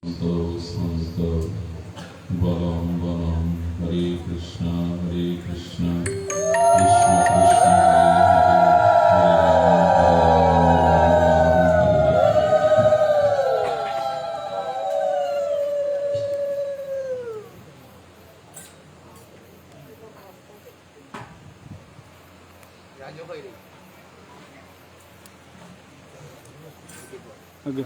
সমস্ত বলম বনম হরে কৃষ্ণ কৃষ্ণ কৃষ্ণ হরে Okay.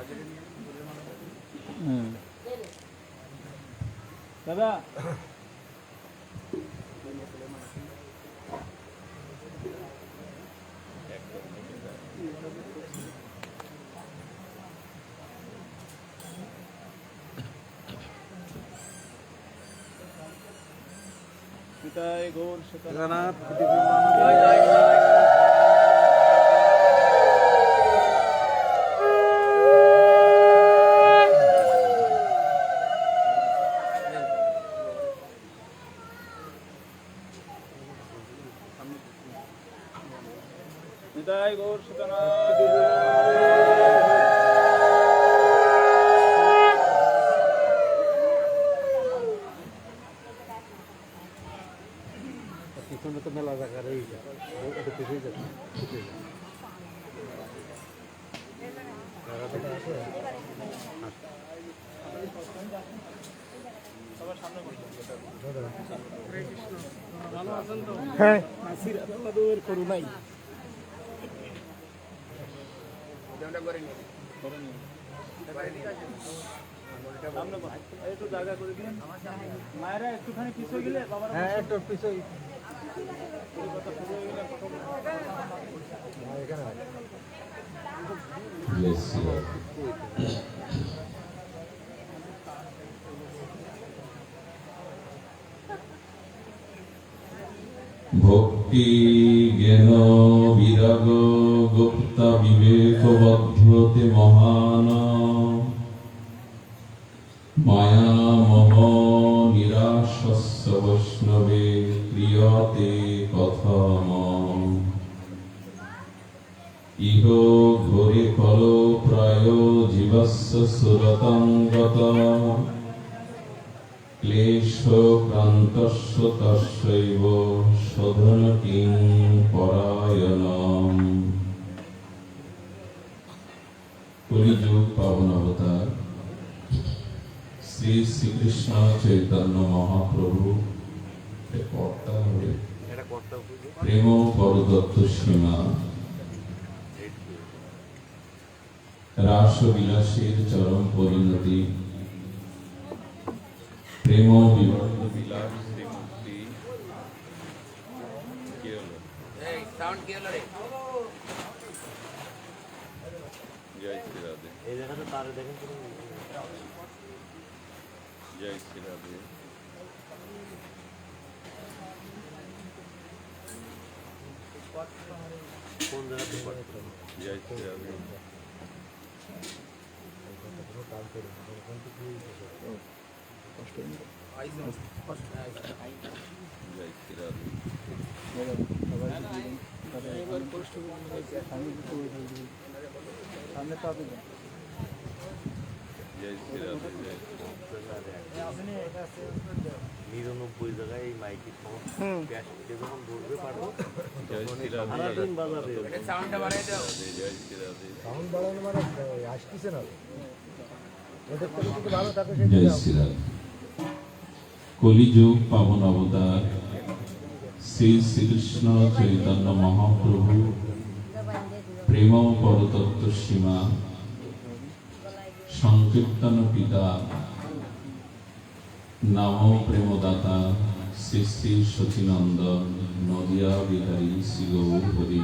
দাদা পিতায় গৌর সীতানাথ পিতায় গৌর সীতানাথ পিছনে তো মেলা জায়গা রয়েছে পিছিয়ে যাচ্ছে হ্যাঁ করুনাই একটু জায়গা করে দিন মায়েরা একটুখানি পিছিয়ে গেলে বাবার হ্যাঁ একটু পিছিয়ে ভক্তি জ্ঞান বিরাগ গুপ্তা বিবেক বদ্ধতে মহান মায়া মম নিরাশস্য বৈষ্ণবে ক্রিয়তে কথম ইহ ঘোরে ফল প্রায় জীবস্য সুরতঙ্গত ক্লেশক্রান্তস্য তস্যৈব শোধন কিং পরায়ণম। কলিযুগ পাবন অবতার শ্রী শ্রীকৃষ্ণ চৈতন্য মহাপ্রভু প্রেম পরদত্ত সীমা রাসবিলাসের চরম পরিণতি প্রেম বিবর্ণ বিলাস শ্রীমূর্তি জয় শ্রী রাধে। এই জায়গাটা তার দেখেন জয় শ্রী রাধে। কোন জায়গাতে জয় শ্রী রাধে। জয় শ্রী রাধে। সামনে তো আপনি জয় শ্রী রাধে। জয় 99 জায়গায় এই মাইকের সমস্যা যখন ধরবে পারবো জয় শ্রী রাধে। সারাদিন বাজাবে সাউন্ডটা বাড়াই দাও। জয় শ্রী রাধে। সাউন্ড বাড়ানো মানে আসতেছে না ওদের থেকে যদি ভালো থাকে জয় শ্রী রাধে। কলিযুগ পাবন অবতার শ্রী শ্রীকৃষ্ণ চৈতন্য মহাপ্রভু প্রেম পরতত্ত্ব সীমা সংকীর্তন পিতা নাম প্রেমদাতা শ্রী শ্রী সচিনন্দন নদিয়া বিহারী শ্রী গৌর হরি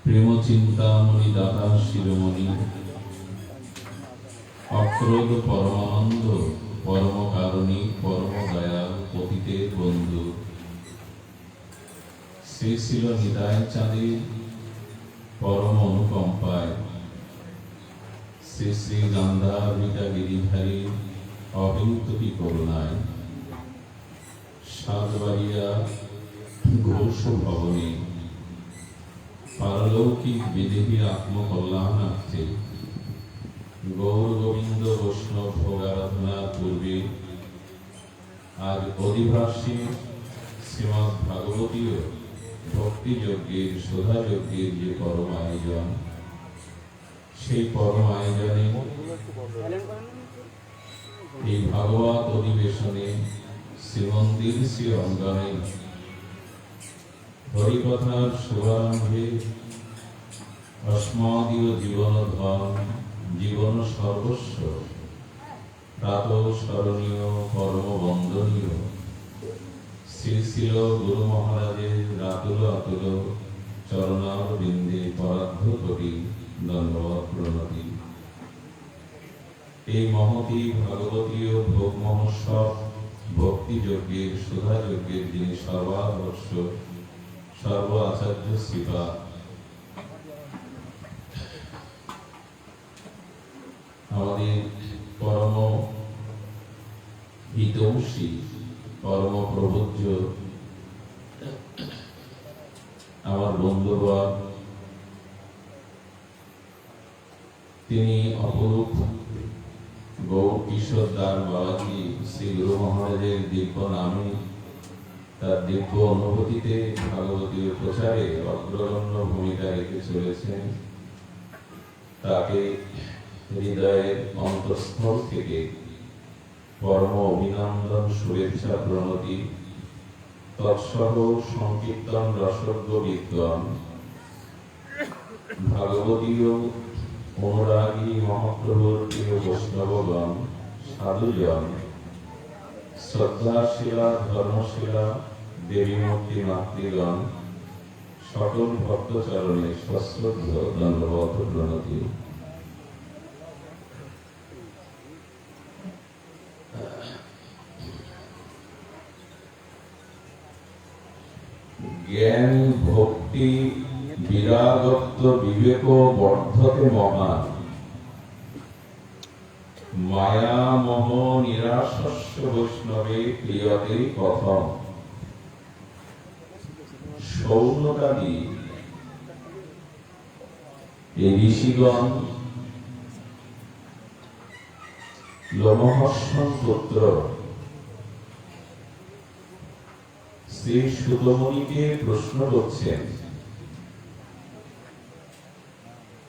প্রেম চিন্তামণি দাতা শিরোমণি অক্রোধ পরমানন্দ পরম কারণী পরম দয়া পতিতের বন্ধু শ্রী ছিল হৃদয় চাঁদের পরম অনুকম্পায় শ্রী শ্রী গান্ধারিকা গিরিধারী অবিন্তী করুণায় সাতবাড়িয়া ঘোষ ভবনে পারলৌকিক বিদেহী আত্মকল্যাণার্থে গৌর গোবিন্দ বৈষ্ণব ভোগারাধনার পূর্বে আজ অধিবাসী শ্রীমৎ ভাগবতীয় ভক্তিযজ্ঞের শোধাযজ্ঞের যে পরম আয়োজন, সেই পরম আয়োজনে এই ভাগবত অধিবেশনে শ্রীমন্দির শ্রী অঙ্গনে হরিকথার শুভারম্ভে অস্মাদীয় জীবন ধন জীবন সর্বস্ব প্রাত স্মরণীয় পরম বন্দনীয় শ্রী শিল গুরু মহারাজের রাতুল আতুল চরণারবিন্দে পরার্ধ কোটি দণ্ডবৎ প্রণতি। এই মহতী ভাগবতীয় ভোগ মহোৎসব ভক্তিযজ্ঞের শোধাযজ্ঞের যিনি সর্বাদর্শ সর্ব আচার্য শ্রীপা আমাদের পরম হিতৈষী পরম প্রবোজ্য আমার বন্ধুবর, তিনি অপরূপ গৌর কিশোর দাস বাবাজি শ্রী গুরু মহারাজের দিব্য নামে তার দিব্য অনুভূতিতে ভাগবতীয় প্রচারে অগ্রগণ্য ভূমিকা রেখে চলেছেন। তাকে হৃদয়ের অন্তঃস্থল থেকে পরম অভিনন্দন, শুভেচ্ছা, প্রণতি। তৎসহ সংকীর্তন রসজ্ঞ বিদ্বান ভাগবতীয় অনুরাগী মহাপ্রভুর প্রিয় বৈষ্ণবগণ, সাধুজন, শ্রদ্ধাশীলা ধর্মশীলা দেবীমূর্তি মাতৃগণ, সকল ভক্তচরণে সশ্রদ্ধ দণ্ডবৎ প্রণতি। জ্ঞান ভক্তি বিরাগত্ব বিবেক বর্ধতে মহান, মায়া মোহ নিরাশস্য বৈষ্ণবে প্রিয়তে কথম। সৌনকাদি এই ঋষিগণ লোমহর্ষণ পুত্র শ্রী সুতমুনিকে প্রশ্ন করছেন।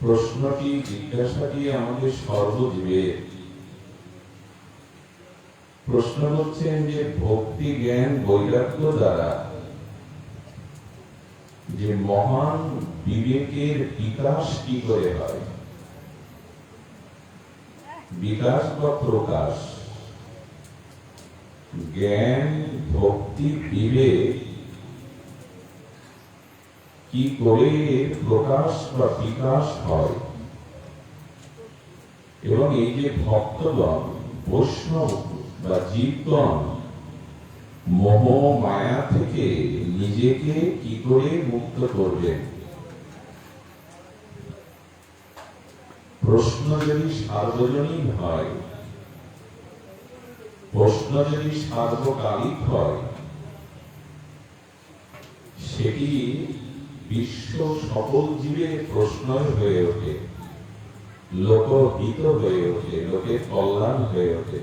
প্রশ্নটি, জিজ্ঞাসাটি আমাদের সর্বজীবের। প্রশ্ন করছেন যে ভক্তি জ্ঞান বৈরাগ্য দ্বারা যে মহান বিবেকের বিকাশ কি করে হয়, বিকাশ বা প্রকাশ। জ্ঞান ভক্তি বিবেক কি করে প্রকাশ বা বিকাশ হয়, এবং এই যে ভক্তগণ বৈষ্ণব বা জীবগণ মোহ মায়া থেকে নিজেকে কি করে মুক্ত করবেন। প্রশ্ন যদি সার্বজনীন হয়, প্রশ্ন যদি সার্বকালিক হয়, সেটি বিশ্ব সকল জীবের প্রশ্নই হয়ে ওঠে, লোকহিত হয়ে ওঠে, লোকের কল্যাণ হয়ে ওঠে।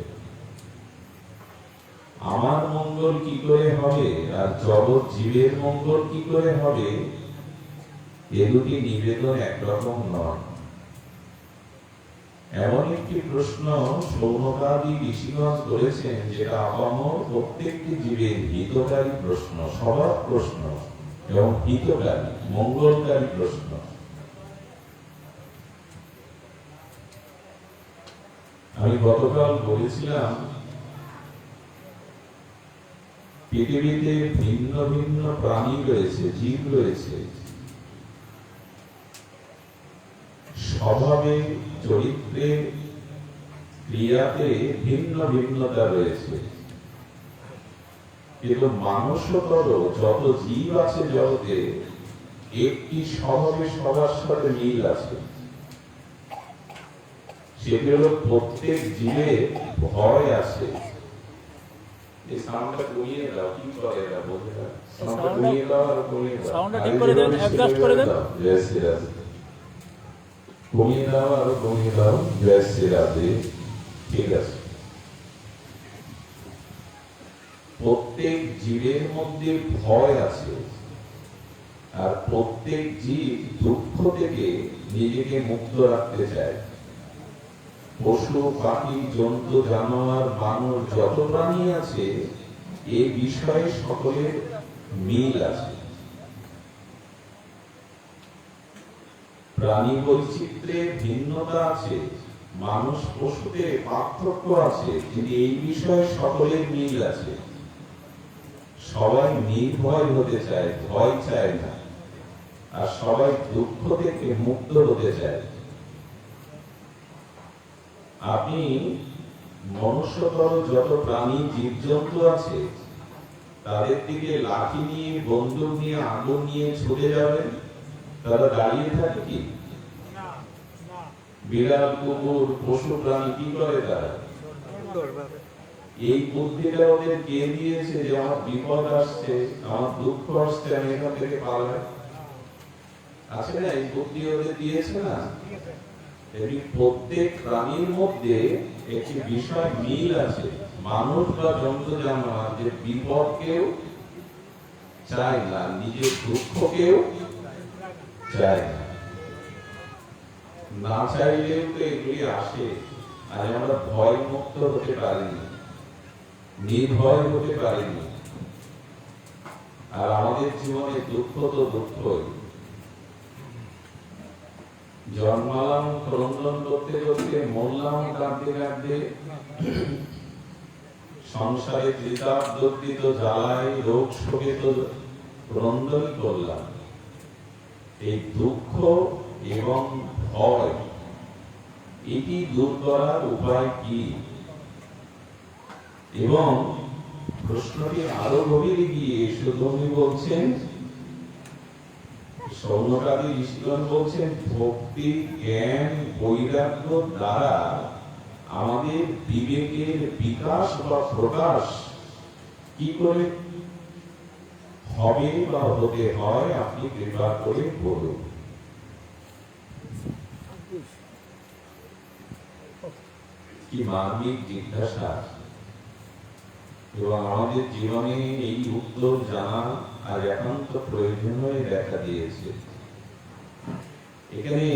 আমার মঙ্গল কি করে হবে আর জগৎ জীবের মঙ্গল কি করে হবে, এ দুটি নিবেদন একরকম নয়। এমন একটি প্রশ্ন সৌনকাদি ঋষিগণ করেছেন যেটা আপামর প্রত্যেকটি জীবের হিতকারী প্রশ্ন, সবার প্রশ্ন এবং হিতকারী মঙ্গলকারী প্রশ্ন। আমি গতকাল বলেছিলাম পৃথিবীতে ভিন্ন ভিন্ন প্রাণী রয়েছে, জীব রয়েছে, স্বভাবে চরিত্রে ক্রিয়াতে ভিন্ন ভিন্নতা রয়েছে, কিন্তু মানুষতর যত জীব আছে জগতে একটি স্বভাবে সবার সাথে মিল আছে। সেটি হলো প্রত্যেক জীবের ভয় আছে। এই সাউন্ডটা কমিয়ে দাও, কি করে এরা বলতে পারে? সাউন্ডটা কমিয়ে দাও আর কমিয়ে দাও, সাউন্ডটা ঠিক করে দেন, অ্যাডজাস্ট করে দেন। কমিয়ে দাও, আরো কমিয়ে দাও। জয় শ্রী রাধে। ঠিক আছে। প্রত্যেক জীবের মধ্যে ভয় আছে, আর প্রত্যেক জীব দুঃখ থেকে নিজেকে মুক্ত রাখতে চায়। পশু পাখি জন্তু জানোয়ার মানুষ যত প্রাণী আছে, এই বিষয়ে সকলের মিল আছে। প্রাণী বৈচিত্র্যে ভিন্নতা আছে, মানুষ পশুতে পার্থক্য আছে, কিন্তু এই বিষয়ে সকলের মিল আছে। সবাই নির্ভয় হতে চায়, ভয় চায় না, আর সবাই দুঃখ থেকে মুক্ত হতে চায়। আপনি মনুষ্যতর যত প্রাণী জীবজন্তু আছে, তাদের দিকে লাঠি নিয়ে, বন্দুক নিয়ে, আগুন নিয়ে ছুটে যাবেন, তারা দাঁড়িয়ে থাকে কি? বিড়াল, কুকুর, পশু প্রাণী কি করে তারা? এই বুদ্ধিটা ওদের কে দিয়েছে যে আমার বিপদ আসছে, আমার দুঃখ আসছে, আমি এখান থেকে পালাই? আছে না, এই বুদ্ধি ওদের দিয়েছে না? এই প্রত্যেক প্রাণীর মধ্যে একটি বিষয় মিল আছে। মানুষ বা জন্তু জানোয়ার যে বিপদকেও চায় না, নিজের দুঃখকেও চায় না। না চাইলেও তো এগুলি আসে, আর আমরা ভয় মুক্ত হতে পারিনি, নির্ভয় হতে পারিনি। আর আমাদের জীবনে দুঃখ তো দুঃখই। জন্মালাম ক্রন্দন করতে করতে, মরলাম কাঁদতে কাঁদতে, সংসারে ত্রিতাপ-দগ্ধিত জ্বালায় রোগ শোকে তো ক্রন্দন করলাম। এই দুঃখ এবং ভয়, এটি দূর করার উপায় কি? এবং প্রশ্নটি আরো গভীরে গিয়ে সুধর্মী বলছেন, সৌনকাদি ঋষিগণ বলছেন, ভক্তি, জ্ঞান, বৈরাগ্য দ্বারা আমাদের বিবেকের বিকাশ বা প্রকাশ কি করে হবে বা হতে হয়, আপনি কৃপা করে বলুন। কি মানবিক জিজ্ঞাসা, এবং আমাদের জীবনে এই উত্তর জানা আর একান্ত প্রয়োজন হয়ে দেখা দিয়েছে। এখানে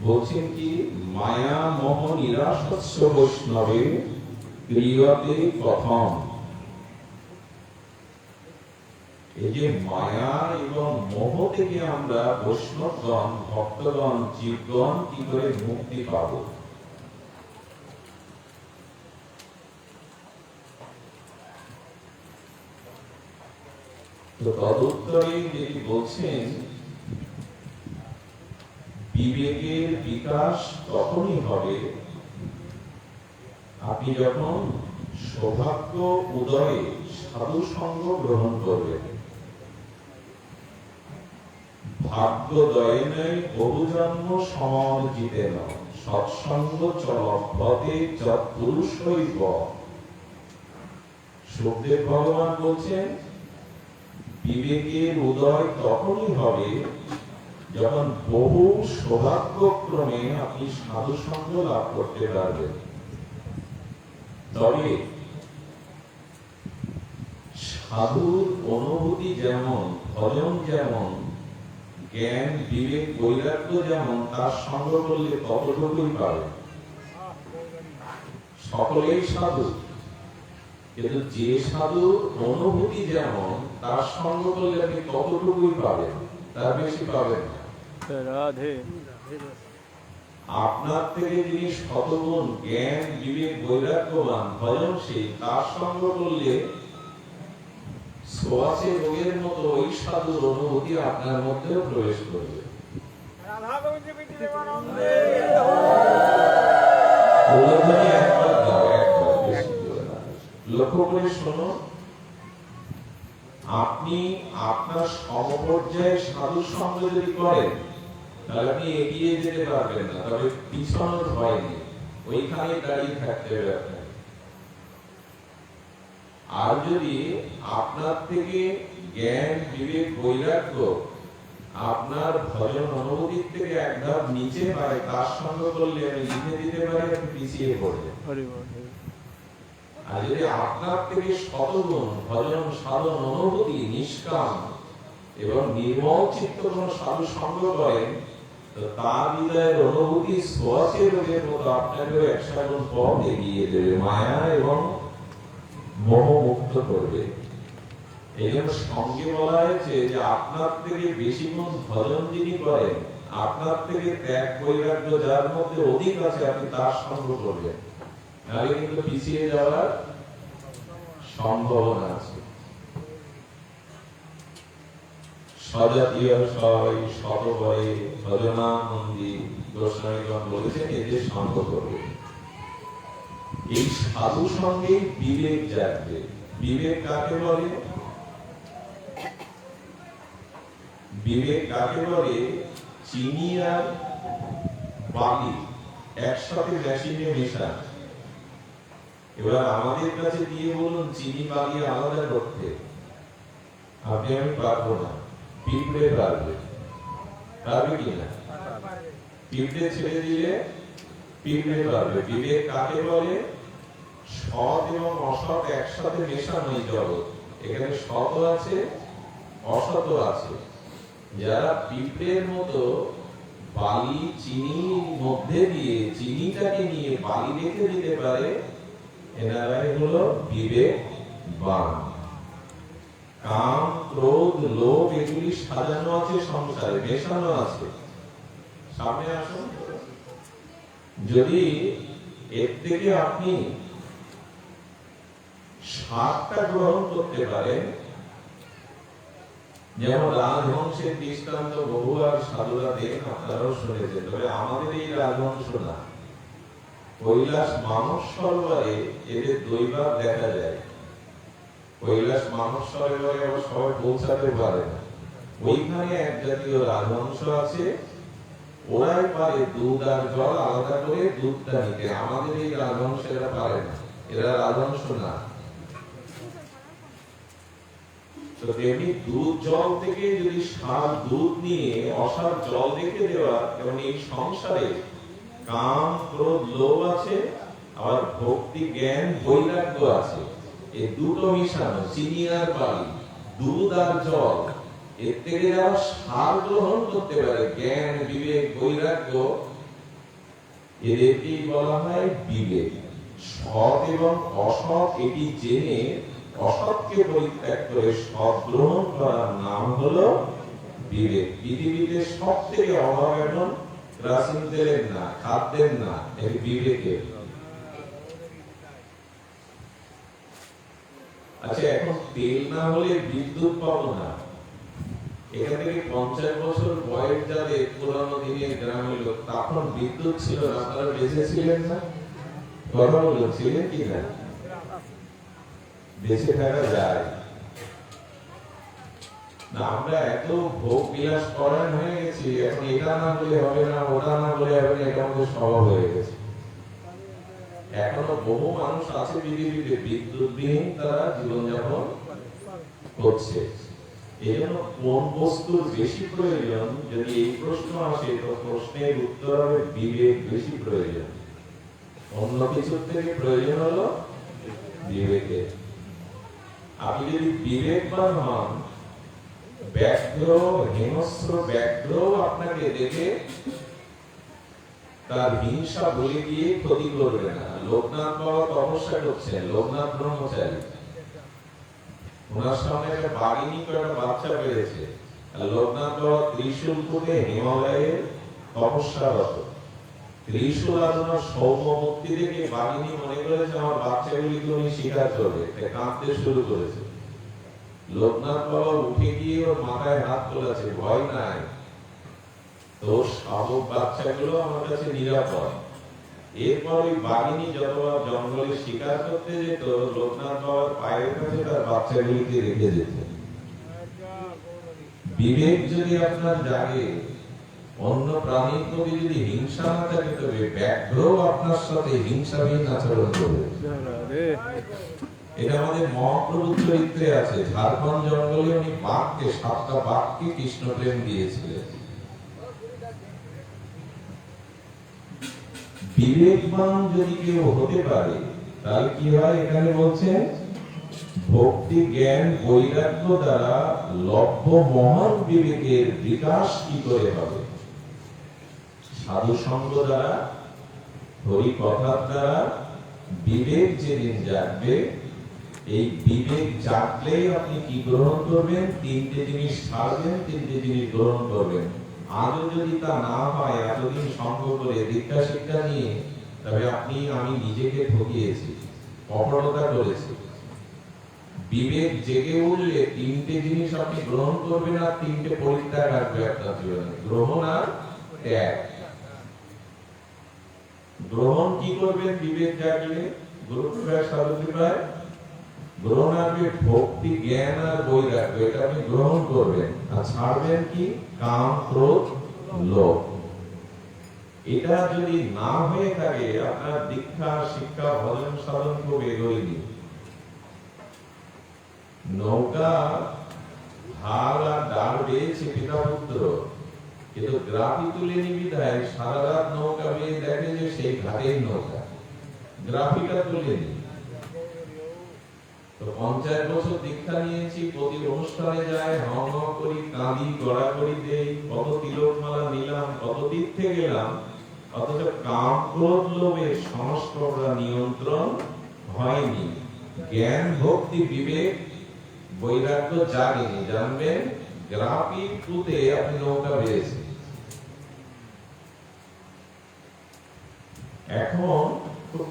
বলছেন কি, মায়া মোহ নিরাসস্য বৈষ্ণবে ক্রিয়তে কথম। এই যে মায়া এবং মোহ থেকে আমরা বৈষ্ণবগণ, ভক্তগণ, জীবগণ কি করে মুক্তি পাব? তো তদুত্তরে যেটি বলছেন, বিবেকের বিকাশ তখনই হবে আপনি যখন সৌভাগ্য উদয়ে সাধু সঙ্গ গ্রহণ করবেন। ভাগ্যোদয়েন বহুজন্ম সমর্জিতেন সৎসঙ্গ চলভ্যতে যৎপুরুষৈব। সুখদেব ভগবান বলছেন, বিবেকের উদয় তখনই হবে যখন বহু সৌভাগ্যক্রমে আপনি সাধু সঙ্গ লাভ করতে পারবেন। তবে সাধুর অনুভূতি যেমন, ভজন যেমন, জ্ঞান, বিবেক, বৈরাগ্য যেমন, তার সঙ্গ করলে ততটুকুই পাবেন। সকলেই সাধু, কিন্তু যে সাধুর অনুভূতি যেমন, তার সঙ্গ করলে আপনি ততটুকুই পাবেন, তার বেশি পাবেন না। রাধে। আপনার থেকে যিনি শতগুণ জ্ঞান, বিবেক, বৈরাগ্যবান, ভজনশীল, তার সঙ্গ করলে সোয়াসে রোগের মতো ওই সাধুর অনুভূতি আপনার মধ্যেও প্রবেশ করবে। লক্ষ্য করে শোনো, আপনি আপনার সমপর্যায়ে সাধু সঙ্গ যদি করেন, তাহলে আপনি এগিয়ে যেতে পারবেন না, তবে পিছনের ভয় নেই, ওইখানে দাঁড়িয়ে থাকতে হবে আপনার। আর যদি আপনার থেকে জ্ঞান, বিবেক, বৈরাগ্য আপনার ভজন অনুভূতির থেকে এক ধাপ নিচে পারে তার সঙ্গে করলে আমি লিখে দিতে পারি আপনি পিছিয়ে পড়বেন। আর যদি আপনার থেকে শতগুণ ভজন সাধন অনুভূতি নিষ্কাম এবং নির্মল চিত্ত কোন সাধু সঙ্গ করেন, তো তার হৃদয়ের অনুভূতি ছোঁয়াচে রোগের মতো আপনাকেও 100 গুণ পথ এগিয়ে দেবে, মায়া এবং মোহমুক্ত করবে। এই জন্য সঙ্গে বলা হয়েছে যে আপনার থেকে বেশি গুণ ভজন যিনি করেন, আপনার থেকে ত্যাগ বৈরাগ্য যার মধ্যে অধিক আছে, আপনি তার সঙ্গ করবেন, নাহলে কিন্তু পিছিয়ে যাওয়ার সম্ভাবনা আছে। সজাতীয় সবাই শতবরে ভজনানন্দী গোস্বামীগণ বলেছেন এদের সঙ্গ করবে। এই সাধু সঙ্গে বিবেক জাগবে। বিবেক কাকে বলে? বিবেক কাকে বলে? চিনি আর বালি একসাথে মেশিনে মেশা। এবার আমাদের কাছে দিয়ে বলুন চিনি বালি আলাদা করতে, আপনি আমি পারবো না, পিঁপড়ে পারবে। পারবে কিনা? পিঁপড়ে ছেড়ে দিলে পিঁপড়ে পারবে। বিবেক কাকে বলে? সৎ এবং অসৎ একসাথে মেশানো এই জগৎ। এখানে সৎ আছে, অসৎ আছে। যারা পিঁপড়ের মতো বালি চিনির মধ্যে দিয়ে চিনিটাকে নিয়ে বালি রেখে দিতে পারে, এনারাই হলো বিবেকবান। কাম ক্রোধ লোভ এগুলি সাজানো আছে সংসারে, মেশানো আছে। সামনে আসুন। যদি এর থেকে আপনি সাতটা গ্রহণ করতে পারেন, যেমন রাজহংসের দৃষ্টান্ত বহু আর সাধুরা দেন, আপনারাও শুনেছেন, তবে আমাদের এই রাজহংস না, কৈলাস মানস সরোবরে এদের দৈবাত দেখা যায়। কৈলাস মানস সরোবরে আবার সবাই পৌঁছাতে পারে না, ওইখানে এক জাতীয় রাজহংস আছে, ওরাই পারে দুধ আর জল আলাদা করে দুধটা নিতে। আমাদের এই রাজহংস এরা পারে না, এরা রাজহংস না। তো তেমনি দুধ জল থেকে যদি সার দুধ নিয়ে অসার জল রেখে দেওয়া, এবং এই সংসারে কাম ক্রোধ লোভ আছে, আবার ভক্তি জ্ঞান বৈরাগ্য আছে, এই দুটো মিশানো চিনি আর বালি, দুধ আর জল, এর থেকে যারা সার গ্রহণ করতে পারে, জ্ঞান বিবেক বৈরাগ্য, এদেরকেই বলা হয় বিবেক। সৎ এবং অসৎ এটি জেনে অসৎকে পরিত্যাগ করে সৎ গ্রহণ করার নাম হলো বিবেক। পৃথিবীতে সব থেকে অভাব এখন রাসিন তেলের না, খাদ্যের না, এর বিবেকের। আচ্ছা, এখন তেল না হলে বিদ্যুৎ পাবো না। এখান থেকে 50 বছর বয়স যাদের পুরানো দিনের গ্রামের লোক, তখন বিদ্যুৎ ছিল না, আপনারা বেঁচে ছিলেন না? কথা বলুন, ছিলেন কি না? বেঁচে থাকা যায় না। আমরা এত ভোগ বিলাস করান হয়ে গেছি, এখন এটা না বলে হবে না, ওটা না বলে হবে না, এটা আমাদের স্বভাব হয়ে গেছে। এখনো বহু মানুষ আছে পৃথিবীতে বিদ্যুৎবিহীন তারা জীবনযাপন করছে। এই জন্য কোন বস্তুর বেশি প্রয়োজন, যদি এই প্রশ্ন আসে, তো প্রশ্নের উত্তর হবে বিবেক বেশি প্রয়োজন। অন্য কিছুর থেকে প্রয়োজন হলো বিবেকের। আপনি যদি বিবেকবান হন, ব্যাঘ্র হিংস্র ব্যাঘ্র আপনাকে দেখে তার হিংসা বলে দিয়ে ক্ষতি করবে না। লোকনাথ বাবা তপস্যা করছেন, লোকনাথ ব্রহ্মচারী, ওনার সামনে একটা বাঘিনী একটা বাচ্চা পেয়েছে, লোকনাথ বাবা ত্রিশূল করে হিমালয়ে তপস্যারত। ত্রিশূল আর ওনার সৌম্য মুক্তি দেখে বাঘিনী মনে করেছে আমার বাচ্চাগুলিকে উনি শিকার করবে, কাঁদতে শুরু করেছে। লোকনাথ বাবা উঠে গিয়ে ওর মাথায় হাত তোলাছে, ভয় নাই, তোর শাবক বাচ্চাগুলো আমার কাছে নিরাপদ। এরপর ওই বাঘিনী যতবার জঙ্গলে শিকার করতে যেত, লোকনাথ বাবার পায়ের কাছে তার বাচ্চাগুলিকে রেখে যেত। বিবেক যদি আপনার জাগে, অন্য প্রাণীর প্রতি যদি হিংসা না থাকে, তবে ব্যাঘ্র আপনার সাথে হিংসাহীন আচরণ করবে। এটা আমাদের মহাপ্রভুর চরিত্রে আছে। ঝাড়খণ্ড জঙ্গলে উনি বাঘকে, 7টা বাঘকে কৃষ্ণ প্রেম দিয়েছিলেন। বিবেকবান যদি কেউ হতে পারে তাহলে কি হয়, এখানে বলছেন ভক্তি জ্ঞান বৈরাগ্য দ্বারা লভ্য মহান বিবেকের বিকাশ কি করে হবে? সাধু সঙ্গ দ্বারা, হরি কথার দ্বারা বিবেক যেদিন জাগবে, এই বিবেক জাগলেই আপনি কি গ্রহণ করবেন? 3টে জিনিস ছাড়বেন, 3টে জিনিস গ্রহণ করবেন। আজও যদি তা না হয়, এতদিন সঙ্গ করে দীক্ষা শিক্ষা নিয়ে, তবে আমি নিজেকে ঠকিয়েছি, কপটতা করেছি। বিবেক জেগে উঠলে 3টে জিনিস আপনি গ্রহণ করবেন, আর 3টে পরিত্যাগ আসবে আপনার জীবনে, গ্রহণ আর ত্যাগ। গ্রহণ কি করবেন? বিবেক জাগলে গুরু কৃপায়, সাধু কৃপায় গ্রহণ আসবে ভক্তি জ্ঞান আর বৈরাগ্য, এটা আপনি গ্রহণ করবেন। আর ছাড়বেন কি? কাম ক্রোধ লোভ। এটা যদি না হয়ে থাকে, আপনার দীক্ষা শিক্ষা ভজন সাধন খুব এগোয়নি। নৌকা হাল আর ডাল বেয়েছে পিতা পুত্র, কিন্তু গ্রাফি তুলেনি বিধায় সারা রাত নৌকা বেয়ে দেখে যে সেই ঘাটেই নৌকা, গ্রাফিটা তুলেনি। তো 50 বছর দীক্ষা নিয়েছি, প্রতি অনুষ্ঠানে যাই, হম হম করি, কাঁদি, গড়াগড়ি দেই, কত তিলকমালা নিলাম, কত তীর্থে গেলাম, অথচ কাম ক্রোধ লোভের সংস্পর্শা নিয়ন্ত্রণ হয়নি। জ্ঞান ভক্তি বিবেক বৈরাগ্য জাগেনি। জানবেন, গ্রাফি পুঁতে আপনি নৌকা বেয়েছেন। এখন খুব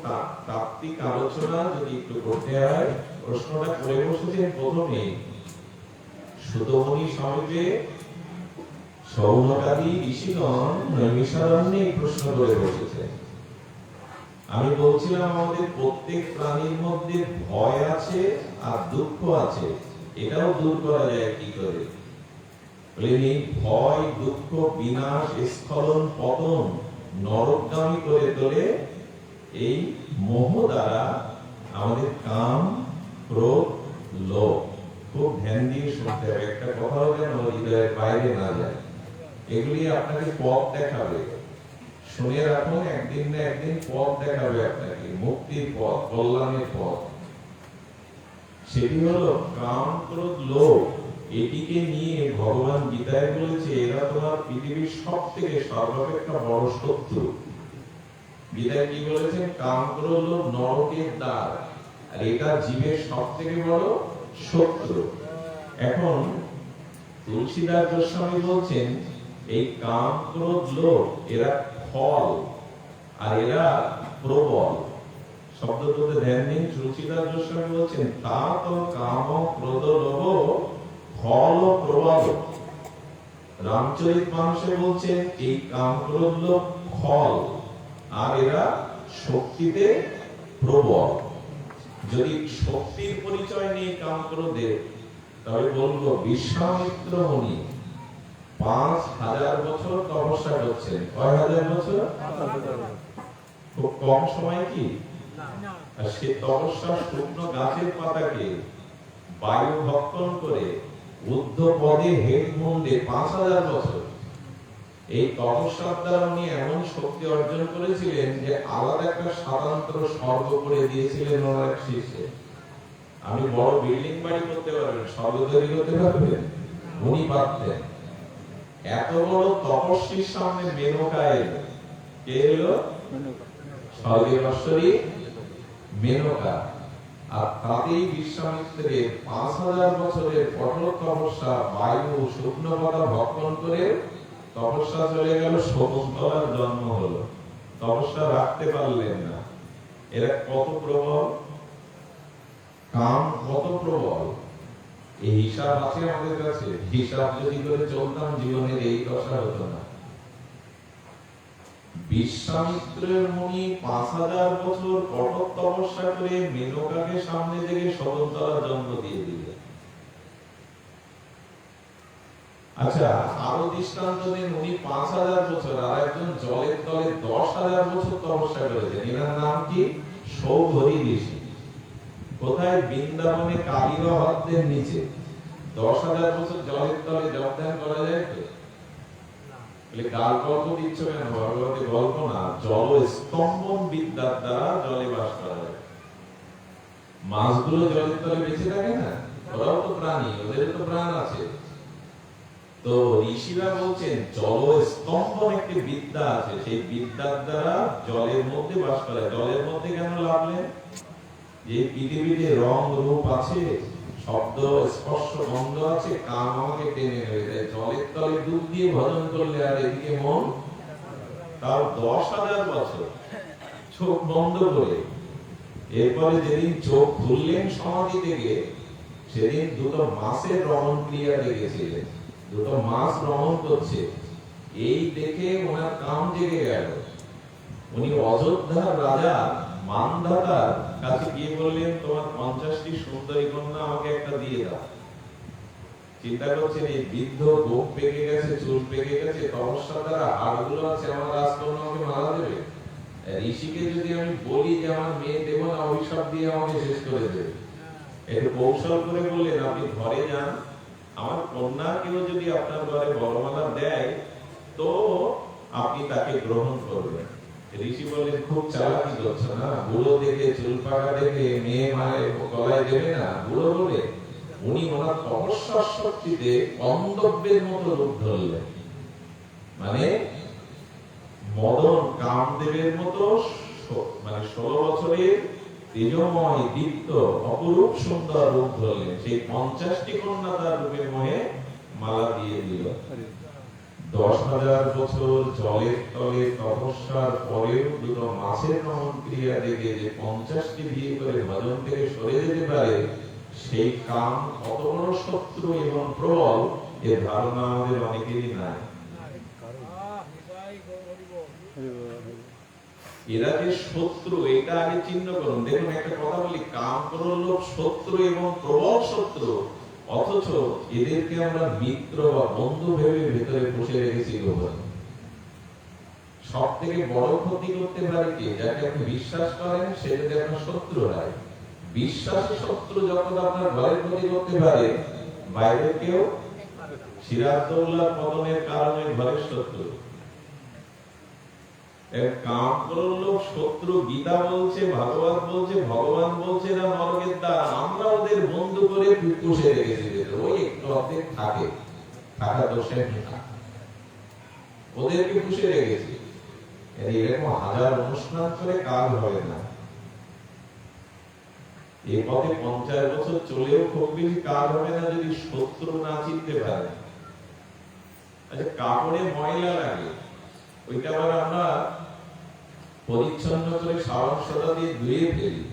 তাত্ত্বিক আলোচনা যদি একটু করতে হয়, প্রশ্নটা করে বসেছেন প্রথমে সুতমুনি সমীপে সৌনকাদি ঋষিগণ নৈমিষারণ্যে এই প্রশ্ন করে বসেছেন। আমি বলছিলাম আমাদের প্রত্যেক প্রাণীর মধ্যে ভয় আছে আর দুঃখ আছে, এটাও দূর করা যায় কি করে? এই ভয় দুঃখ বিনাশ স্খলন পতন নরকগামী করে তোলে এই মোহ দ্বারা আমাদের কাম ক্রোধ লোভ। খুব ধ্যান দিয়ে শুনতে হবে, একটা কথাও যেন হৃদয়ের বাইরে না যায়। এগুলি আপনাকে পথ দেখাবে, শুনে রাখুন, একদিন না একদিন পথ দেখাবে আপনাকে, মুক্তির পথ, কল্যাণের পথ। সেটি হলো কাম ক্রোধ লোভ। এটিকে নিয়ে ভগবান গীতায় বলেছে, এরা তোমার পৃথিবীর সব থেকে সর্বাপেক্ষা বড় শত্রু। গীতায় কি বলেছেন? কাম ক্রোধ লোভ নরকের দ্বার, আর এটা জীবের সব থেকে বড় শত্রু। এখন তুলসীদাস গোস্বামী বলছেন, এই কাম ক্রোধ লোভ এরা ফল আর এরা প্রবল। শব্দ দুটো ধ্যান দিন। তুলসীদাস গোস্বামী বলছেন, তা তো কাম ক্রোধ লোভ ফল ও প্রবল। রামচরিত মানসে বলছেন, এই কাম ক্রোধ লোভ ফল আর এরা শক্তিতে প্রবল। যদি শক্তির পরিচয় নেই কাম ক্রোধে, তবে বলবো বিশ্বামিত্র মুনি 5000 বছর তপস্যা করছেন। কয় হাজার বছর? খুব কম সময় কি? আর সে তপস্যা শুকনো গাছের পাতাকে বায়ু ভক্ষণ করে ঊর্ধ্ব পদে হেড মুন্ডে 5000 বছর। এই তপস্যার দ্বারা উনি এমন শক্তি অর্জন করেছিলেন যে আলাদা একটা স্বতন্ত্র স্বর্গ করে দিয়েছিলেন ওনার এক শিষ্যে। আমি বড় বিল্ডিং বাড়ি করতে পারবেন, স্বর্গ তৈরি করতে পারবেন, উনি পারতেন। এত বড় তপস্বীর সামনে মেনকা এলো। কে এলো? স্বর্গেশ্বরী মেনকা। আর তাতেই বিশ্বামিত্রের 5000 বছরের কঠোর তপস্যা, বায়ু শুকনো পাতা ভক্ষণ করে তপস্যা চলে গেল, শকুন্তলার জন্ম হলো। তপস্যা রাখতে পারলেন না। এরা কত প্রবল, কাম কত প্রবল। এই হিসাব আছে আমাদের কাছে। হিসাব যদি করে চলতাম, জীবনের এই দশা হতো না। বিশ্বামিত্রের মুনি 5000 বছর কঠোর তপস্যা করে মেনকাকে সামনে থেকে শকুন্তলার জন্ম দিয়ে দিলেন। আচ্ছা, আরো দৃষ্টান্ত দিন। উনি 5000 বছর, আর একজন জলের তলে 10000 বছর তপস্যা করেছেন। এনার নাম কি? সৌঘরী ঋষি। কোথায়? বৃন্দাবনে কালীর হ্রদের নিচে 10,000 বছর জলের তলে জপ ধ্যান করা যায় তো? গাল গল্প দিচ্ছ কেন? ভগবতী গল্প না, জল স্তম্ভন বিদ্যার দ্বারা জলে বাস করা যায়। মাছগুলো জলের তলে বেঁচে থাকে না? ওরাও তো প্রাণী, ওদের তো প্রাণ আছে। তো ঋষিরা বলছেন জল স্তম্ভন একটি বিদ্যা আছে, সেই বিদ্যার দ্বারা জলের মধ্যে বাস করা। জলের মধ্যে কেন লাভলেন? যে পৃথিবীতে রং রূপ আছে, শব্দ স্পর্শ গন্ধ আছে, কাম আমাকে টেনে নেবে। জলের তলে ডুব দিয়ে ভজন করলে আর এদিকে মন, তাও 10,000 বছর চোখ বন্ধ করে। এরপরে যেদিন চোখ খুললেন সমাধি থেকে, সেদিন দুটো মাছের রমণ ক্রিয়া দেখেছিলেন। দুটো মাছ রমণ করছে, এই দেখে ওনার কাম জেগে গেল। উনি অযোধ্যার রাজা মানধাতার কাছে গিয়ে বললেন, তোমার 50টি সুন্দরী কন্যা আমাকে একটা দিয়ে দাও। চিন্তা করছেন এই বৃদ্ধ গোপ পেকে গেছে, চুল পেকে গেছে, তপস্যা দ্বারা হাড়গুলো আছে, আমার রাজকন্যা আমাকে মারা দেবে। ঋষিকে যদি আমি বলি যে আমার মেয়ে দেব না, অভিশাপ দিয়ে আমাকে শেষ করে দেবে। একটু কৌশল করে বললেন, আপনি ঘরে যান, আমার কন্যাকেও যদি আপনার ঘরে বরমালা দেয় তো আপনি তাকে গ্রহণ করবেন। ঋষি বললেন, খুব চালাকি করছো না, বুড়ো দেখে চুল পাকা দেখে মেয়ে মানে গলায় দেবে না বুড়ো বলে। উনি ওনার তপস্যার শক্তিতে অন্ধব্যের মতো রূপ ধরলেন, মানে মদন কামদেবের মতো, মানে 16 বছরের তেজময় দীপ্ত অপরূপ সুন্দর রূপ ধরলেন। সেই 50টি কন্যা তার রূপের মোহে মালা দিয়ে দিল। 10,000 বছর জলের তলে তপস্যার পরেও দুটো মাছের রমণ ক্রিয়া দেখে যে 50টি বিয়ে করে ভজন থেকে সরে যেতে পারে, সেই কাম কত বড় শত্রু এবং প্রবল, এর ধারণা আমাদের অনেকেরই নাই। এরা যে শত্রু, এটা আগে চিহ্ন করুন। দেখুন একটা কথা বলি, কাম ক্রোধ লোভ শত্রু এবং প্রবল শত্রু, অথচ এদেরকে আমরা মিত্র বা বন্ধু ভেবে ভেতরে বসে রেখেছি। সব থেকে বড় ক্ষতি করতে পারে কে? যাকে আপনি বিশ্বাস করেন সে যদি আপনার শত্রু হয়। বিশ্বাসী শত্রু যখন আপনার ঘরের ক্ষতি করতে পারে, বাইরে কেউ সিরাজদৌল্লার পতনের কারণে ঘরের শত্রু। কাম ক্রোধ লোভ শত্রু, গীতা বলছে, ভাগবত বলছে, ভগবান বলছে না নরকের দ্বার। আমরা ওদের বন্ধু করে পুষে রেখেছি, ওই একটু অর্ধেক থাকে, থাকা দোষে ওদেরকে পুষে রেখেছি। এরকম হাজার অনুষ্ঠান করে কাজ হবে না। এই পথে 50 বছর চলেও খুব বেশি কাজ হবে না যদি শত্রু না চিনতে পারে। আচ্ছা, কাপড়ে ময়লা লাগে, ওইটা আবার আমরা পরিচ্ছন্ন করে সাবান সোডা দিয়ে ধুয়ে ফেলি,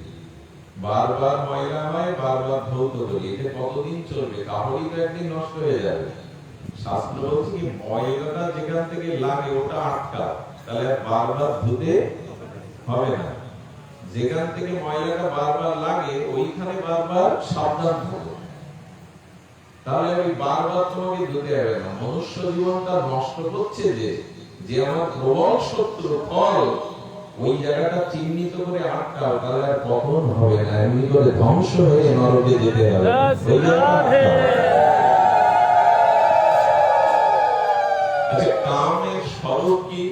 বারবার ময়লা হয়, বারবার ধৌত করি। এটা কতদিন চলবে? কাপড়ই তো একদিন নষ্ট হয়ে যাবে। শাস্ত্র বলছে কি, ময়লাটা যেখান থেকে লাগে ওটা আটকা, তাহলে বারবার ধুতে হবে না। যেখান থেকে ময়লাটা বারবার লাগে ওইখানে বারবার সাবধান থাকো, তাহলে ওই বারবার তোমাকে ধুতে হবে না। মনুষ্য জীবনটা নষ্ট হচ্ছে যে আমার প্রবল শত্রু ফল, ওই জায়গাটা চিহ্নিত করে আটকাও, তাহলে আর পতন হবে না, এমনি করে ধ্বংস হয়ে নরকে যেতে হবে। আচ্ছা, কামের স্বরূপ কি?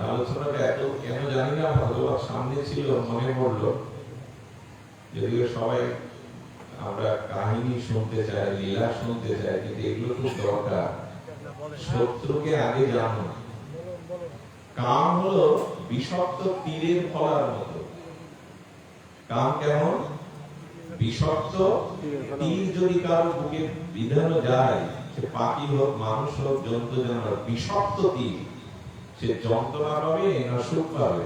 আলোচনাটা এত কেন জানি না, ভগবান সামনে ছিল মনে পড়লো। যদিও সবাই আমরা কাহিনী শুনতে চাই, লীলা শুনতে চাই, কিন্তু এগুলো খুব দরকার। শত্রুকে আগে জানো। কাম হলো বিষাক্ত তীরের ফলার মতো। কাম কেমন? বিষাক্ত তীর যদি কারো বুকে বিঁধানো যায়, সে পাখি হোক, মানুষ হোক, জন্তু জানোয়ার, বিষাক্ত তীর, সে যন্ত্রণা পাবে না সুখ পাবে?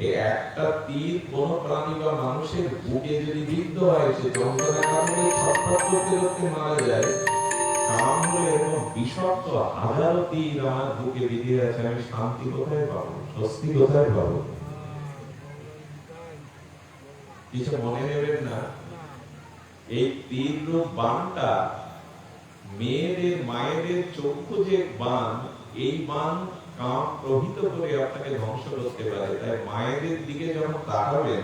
এই একটা তীর কোন প্রাণী বা মানুষের বুকে যদি বিদ্ধ হয়, সে যন্ত্রণার কারণে ছটফট করতে করতে মারা যায়। কাম হলো এরকম বিষাক্ত হাজারো তীর আমার বুকে বিঁধে আছে, আমি শান্তি কোথায় পাবো, স্বস্তি কোথায় পাবো? কিছু মনে নেবেন না, এই তীর রূপ বাণটা মেয়েদের মায়েদের চক্ষু যে বাণ, এই বাণ কাম প্রহিত করে আপনাকে ধ্বংস করতে পারে। তাই মায়েদের দিকে যখন তাকাবেন,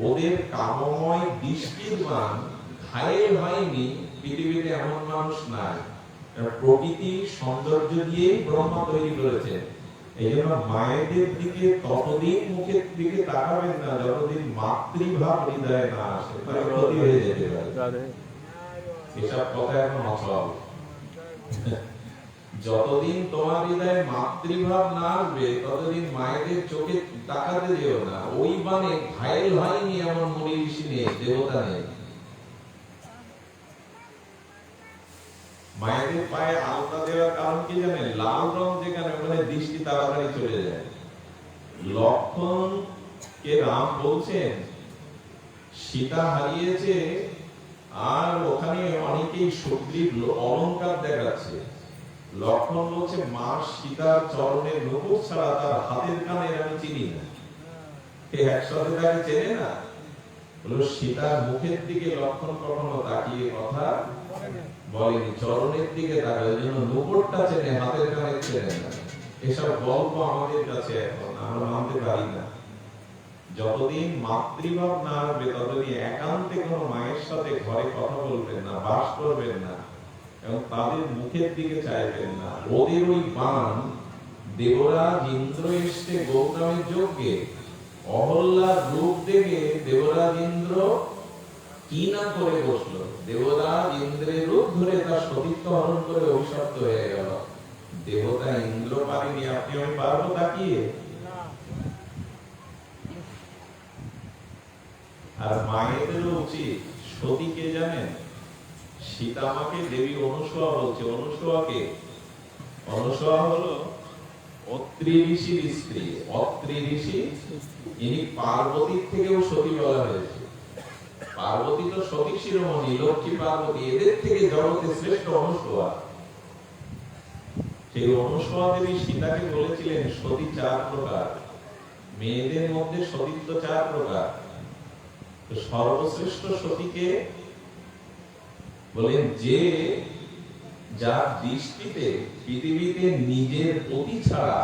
ওদের কামময় দৃষ্টির মান ঘায়েল হয়নি, পৃথিবীতে এমন মানুষ নাই। প্রকৃতি সৌন্দর্য দিয়ে ব্রহ্মা তৈরি করেছে। এই জন্য মায়েদের দিকে ততদিন মুখের দিকে তাকাবেন না যতদিন মাতৃভাব হৃদয়ে না আসে, তাহলে ক্ষতি হয়ে যেতে পারে। এসব কথা এখন অচল। যতদিন তোমার হৃদয়ে মাতৃভাব না আসবে ততদিন মায়েদের চোখে তাকাতে যেও না। ওই বানে ঘায়েল হয়নি এমন মুনি ঋষি নেই, দেবতা নেই। মায়েদের পায়ে আলতা দেওয়ার কারণ কি জানেন? লাল রং যেখানে ওখানে দৃষ্টি তাড়াতাড়ি চলে যায়। লক্ষণ কে রাম বলছেন সীতা হারিয়েছে, আর ওখানে অনেকেই সুগ্রীব অলংকার দেখাচ্ছে। লক্ষণ বলছে মা সীতার চরণের নূপুর ছাড়া তার হাতের কানের আমি চিনি না। একসাথে তাকে চেনে না। বলল সীতার মুখের দিকে লক্ষণ কখনো তাকিয়ে কথা বলেনি, চরণের দিকে তাকায়, ওই জন্য নূপুরটা চেনে, হাতের কানের চেনে না। এসব গল্প আমাদের কাছে এখন আমরা মানতে পারি না। যতদিন মাতৃভাব না আসবে ততদিন একান্তে কোনো মায়ের সাথে ঘরে কথা বলবেন না, বাস করবেন না, এবং তাদের মুখের দিকে চাইবেন না। ওদের ওই বান দেবরাজ ইন্দ্র এসে গৌতমের যজ্ঞে অহল্যার রূপ দেখে দেবরাজ ইন্দ্র কি না করে বসলো। দেবরাজ ইন্দ্রের রূপ ধরে তার সতীত্ব হরণ করে অভিশপ্ত হয়ে গেল। দেবতা ইন্দ্র পারেনি, আপনি আমি পারবো তাকিয়ে? আর মায়েদেরও উচিত। সতী কে জানেন? সীতামাকে দেবী অনুসূয়া বলছে। অনুসূয়াকে, অনুসূয়া হলো অত্রি ঋষির স্ত্রী। অত্রি ঋষি ইনি পার্বতীর থেকেও সতী বলা হয়েছে। পার্বতী তো সতী শিরোমণি, লক্ষ্মী পার্বতী, এদের থেকে জগতে শ্রেষ্ঠ অনুসূয়া। সেই অনুসূয়া দেবী সীতাকে বলেছিলেন সতী 4 প্রকার, মেয়েদের মধ্যে সতীত্ব 4 প্রকার। তো সর্বশ্রেষ্ঠ সতীকে বলেন যে যার দৃষ্টিতে পৃথিবীতে নিজের পতি ছাড়া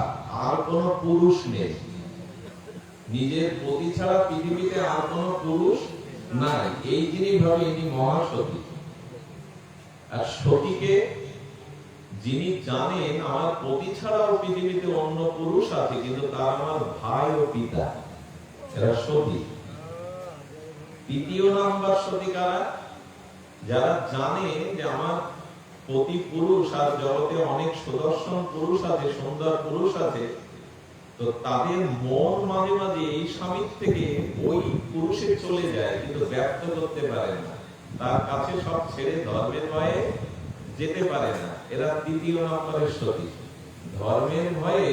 আর কোন পুরুষ নেই। নিজের পতি ছাড়া পৃথিবীতে আর কোন পুরুষ নাই, এই যিনি ভাবে ইনি মহাসতী। আর সতীকে যিনি জানেন আমার পতি ছাড়াও পৃথিবীতে অন্য পুরুষ আছে, কিন্তু তার আমার ভাই ও পিতা, এরা সতী। তৃতীয় নাম্বার সতী কারা? যারা জানে যে আমার পতি পুরুষ আর জগতে অনেক সুদর্শন পুরুষ আছে, সুন্দর পুরুষ আছে, তো তাদের মন মাঝে মাঝে এই স্বামীর থেকে ওই পুরুষে চলে যায়, কিন্তু ব্যক্ত করতে পারে না। তার কাছে সব ছেড়ে ধর্মের ভয়ে যেতে পারে না। এরা তৃতীয় নম্বরের সতী। ধর্মের ভয়ে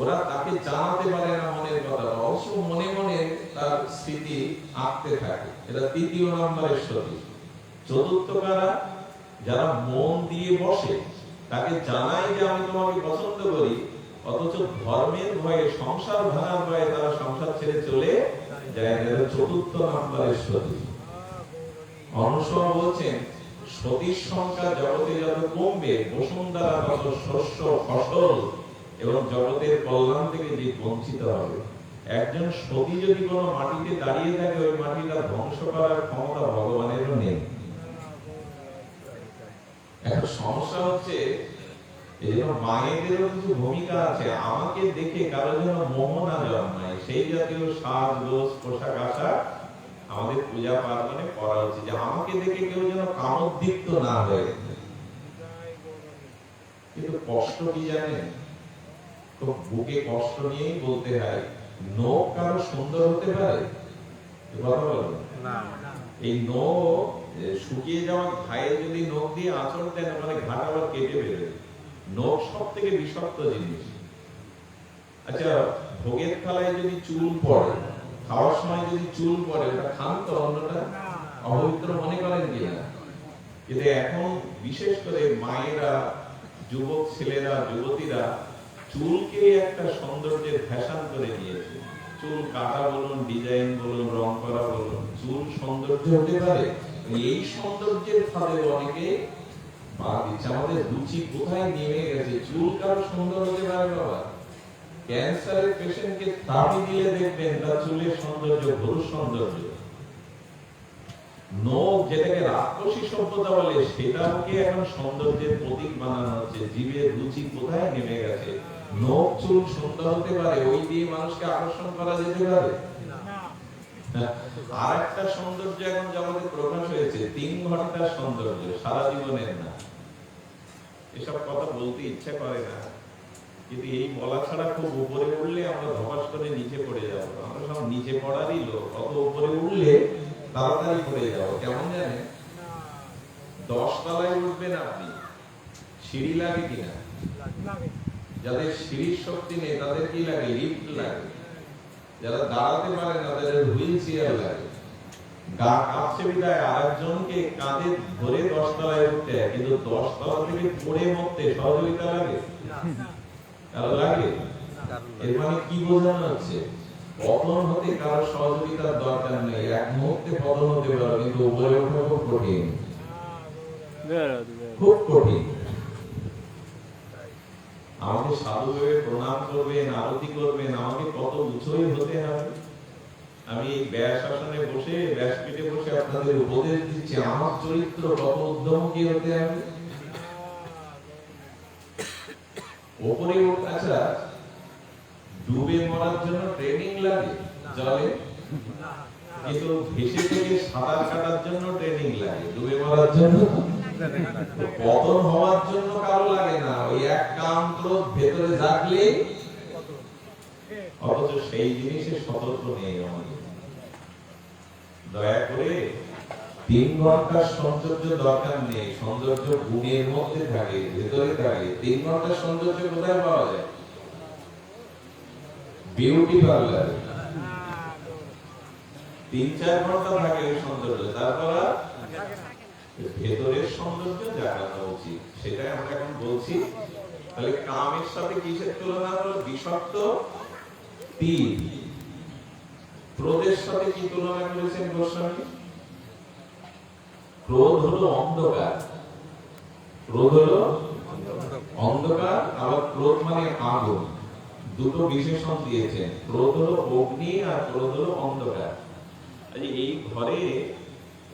ওরা তাকে জানাতে পারে না মনের কথা, অবশ্য মনে মনে তার স্মৃতি আঁকতে থাকে। এরা তৃতীয় নম্বরের সতী। চতুর্থ কারা? যারা মন দিয়ে বসে, তাকে জানায় যে আমি তোমাকে পছন্দ করি, অথচ ধর্মের ভয়ে, সংসার ভাঙার ভয়ে তারা সংসার ছেড়ে চলে যায়। এরা চতুর্থ নম্বরের সতী। অনুসূয়া বলছেন সতীর সংখ্যা জগতে যত কমবে, বসুন্ধরা তত শস্য ফসল এবং জগতের কল্যাণ থেকে যে বঞ্চিত হবে। একজন সতী যদি কোনো মাটিতে দাঁড়িয়ে থাকে, ওই মাটিটা ধ্বংস করার ক্ষমতা ভগবানেরও নেই। একটা সমস্যা হচ্ছে, এই জন্য মায়েদেরও কিছু ভূমিকা আছে। আমাকে দেখে কারো যেন মোহ না জন্মায়, সেই জাতীয় সাজ গোজ পোশাক আশাক আমাদের পূজা পার্বণে করা উচিত, যে আমাকে দেখে কেউ যেন কামোদ্দীপ্ত না হয়। কিন্তু কষ্ট কি জানেন? তো বুকে কষ্ট নিয়েই বলতে হয়, নখ কারো সুন্দর হতে পারে? কথা বলবেন না। এই নখ শুকিয়ে যাওয়া ঘায়ে যদি নখ দিয়ে আঁচড় দেন, মানে ঘাট আবার কেটে বেরোবে। নখ সব থেকে বিষাক্ত জিনিস। আচ্ছা, ভোগের থালায় যদি চুল পড়ে, খাওয়ার সময় যদি চুল পড়ে, ওটা খান তো? অন্যটা অপবিত্র মনে করেন কিনা? কিন্তু এখন বিশেষ করে মায়েরা, যুবক ছেলেরা, যুবতীরা চুলকে একটা সৌন্দর্যের ফ্যাশন করে নিয়েছে। চুল কাটা বলুন, ডিজাইন বলুন, রং করা বলুন, চুল সৌন্দর্য হতে পারে। এই সৌন্দর্যের ফাঁদে অনেকে পা দিচ্ছে। আমাদের রুচি কোথায় নেমে গেছে? চুল কারো সুন্দর হতে পারে বাবা? ক্যান্সারের পেশেন্টকে তাপি দিলে দেখবেন তার চুলের সৌন্দর্য ভুরু সৌন্দর্য, নখ যেটাকে রাক্ষসী সভ্যতা বলে সেটাকে এখন সৌন্দর্যের প্রতীক বানানো হচ্ছে। জীবের রুচি কোথায় নেমে গেছে? নখ চুল সুন্দর হতে পারে, ওই দিয়ে মানুষকে আকর্ষণ করা যেতে পারে। আর একটা সৌন্দর্য এখন জগতে প্রকাশ হয়েছে, 3 ঘন্টার সৌন্দর্য, সারা জীবনের না। এসব কথা বলতে ইচ্ছা করে না, কিন্তু এই বলা ছাড়া খুব উপরে উঠলে আমরা ধপাস করে নিচে পড়ে যাবো। আমরা সব নিচে পড়ারই লোক, অত উপরে উঠলে তাড়াতাড়ি পড়ে যাবো। কেমন জানেন, 10 তলায় উঠবেন আপনি, সিঁড়ি লাগে কিনা? যাদের সিঁড়ির শক্তি নেই তাদের কি লাগে? লিফট লাগে। যারা দাঁড়াতে পারে না তাদের হুইল চেয়ার লাগে। গা কাঁপছে বিদায় আরেকজনকে কাঁধে ধরে 10 তলায় উঠতে হয়, কিন্তু 10 তলা থেকে পড়ে মরতে সহযোগিতা লাগে? কারো লাগে? এর মানে কি বোঝানো হচ্ছে? পতন হতে কারো সহযোগিতার দরকার নেই। এক মুহূর্তে পতন হতে পারে, কিন্তু উপরে ওঠা খুব কঠিন, খুব কঠিন। আমাকে সাধু ভেবে প্রণাম করবেন, আরতি করবেন, আমাকে কত উঁচুই হতে হবে। আমি এই ব্যাস আসনে বসে, ব্যাসপীঠে বসে আপনাদের উপদেশ দিচ্ছি, আমার চরিত্র কত উদ্যমী হতে হবে। উপরে ওঠা, আচ্ছা ডুবে মরার জন্য ট্রেনিং লাগে জলে, কিন্তু ভেসে থেকে সাঁতার কাটার জন্য ট্রেনিং লাগে। ডুবে মরার জন্য, পতন হওয়ার জন্য কারো লাগে না। ওই এক কাম ক্রোধ ভেতরে জাগলেই, অথচ সেই জিনিসে সতর্ক নেই আমাদের। দয়া করে 3 ঘন্টার সৌন্দর্য দরকার নেই, সৌন্দর্য গুণের মধ্যে থাকে, ভেতরে থাকে। 3 ঘন্টার সৌন্দর্য কোথায় পাওয়া যায়? বিউটি পার্লার 3-4 ঘন্টা থাকে ওই সৌন্দর্য, তারপর ভেতরের সৌন্দর্য জাগানো উচিত। সেটাই আমরা এখন বলছি। তাহলে কামের সাথে কিসের তুলনা হলো? বিষাক্ত তীর। ক্রোধের সাথে কি তুলনা করেছেন গোস্বামী? ক্রোধ হলো অন্ধকার, ক্রোধ হলো অন্ধকার, আবার ক্রোধ মানে আগুন। দুটো বিশেষণ দিয়েছেন, ক্রোধ হলো অগ্নি আর ক্রোধ হলো অন্ধকার। এই ঘরে,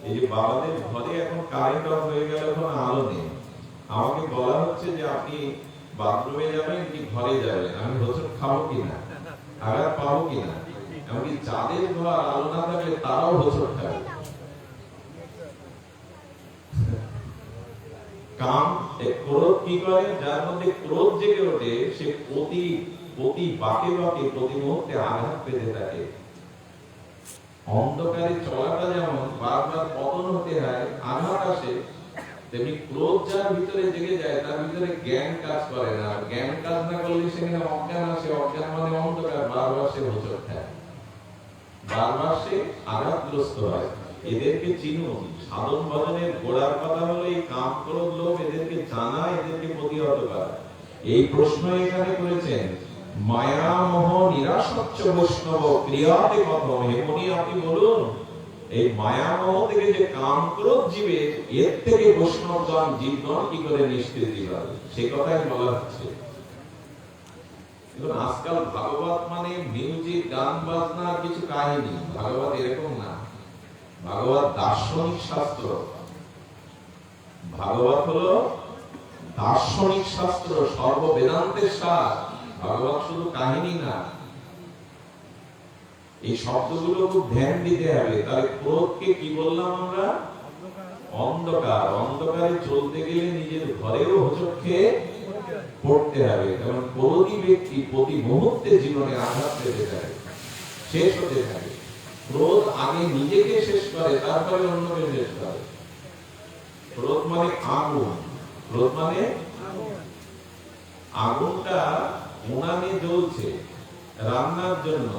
এই যে বাবাদের ঘরে এখন কারেন্ট অফ হয়ে গেল, এখন আলো নেই। আমাকে বলা হচ্ছে যে আপনি বাথরুমে যাবেন কি ঘরে যাবেন, আমি হোঁচট খাবো কিনা, আঘাত পাবো কিনা। এমনকি যাদের ঘর আলো না থাকলে তারাও হোঁচট খাবে। কাম, ক্রোধ কি করে? যার মধ্যে ক্রোধ জেগে ওঠে সে প্রতি বাকে বাকে প্রতি মুহূর্তে আঘাত পেতে থাকে। অন্ধকারে চলাটা যেমন বারবার পতন হতে হয়, আঘাত আসে, তেমনি ক্রোধ যার ভিতরে জেগে যায় তার ভিতরে জ্ঞান কাজ করে না। জ্ঞান কাজ না করলে সেখানে অজ্ঞান আসে, অজ্ঞান মানে অন্ধকার, বারবার সে হোঁচট খায়, বারবার সে আঘাতগ্রস্ত হয়। এদেরকে চিনুন। সাধন ভজনের গোড়ার কথা হলো এই কাম ক্রোধ লোভ, এদেরকে জানা, এদেরকে প্রতিহত করা। এই প্রশ্ন এখানে করেছেন, মায়া মোহ নিরাসচ্চ বৈষ্ণব ক্রিয়াতে কথম। হে মুনি, আপনি বলুন এই মায়া মোহ থেকে যে কাম ক্রোধ জীবে, এর থেকে বৈষ্ণবগণ জীবগণ কি করে নিষ্কৃতি পাবে, সে কথাই বলা হচ্ছে। এখন আজকাল ভাগবত মানে মিউজিক, গান বাজনার কিছু কাহিনী। ভাগবত এরকম না, ভাগবত দার্শনিক শাস্ত্র। ভাগবত হলো দার্শনিক শাস্ত্র, সর্ব বেদান্তের সার। ভাগবত শুধু কাহিনী না। এই শব্দগুলো খুব ধ্যান দিতে হবে। তাহলে ক্রোধকে কি বললাম আমরা? অন্ধকার। অন্ধকারে চলতে গেলে নিজের ঘরেও হোঁচট খেয়ে পড়তে হবে। কারণ ক্রোধী ব্যক্তি প্রতি মুহূর্তে জীবনে আঘাত পেতে থাকে, শেষ হতে থাকে। ক্রোধ আগে নিজেকে শেষ করে, তারপরে অন্যকে শেষ করে। ক্রোধ মানে আগুন। ক্রোধ মানে আগুনটা উনানে জ্বলছে রান্নার জন্য,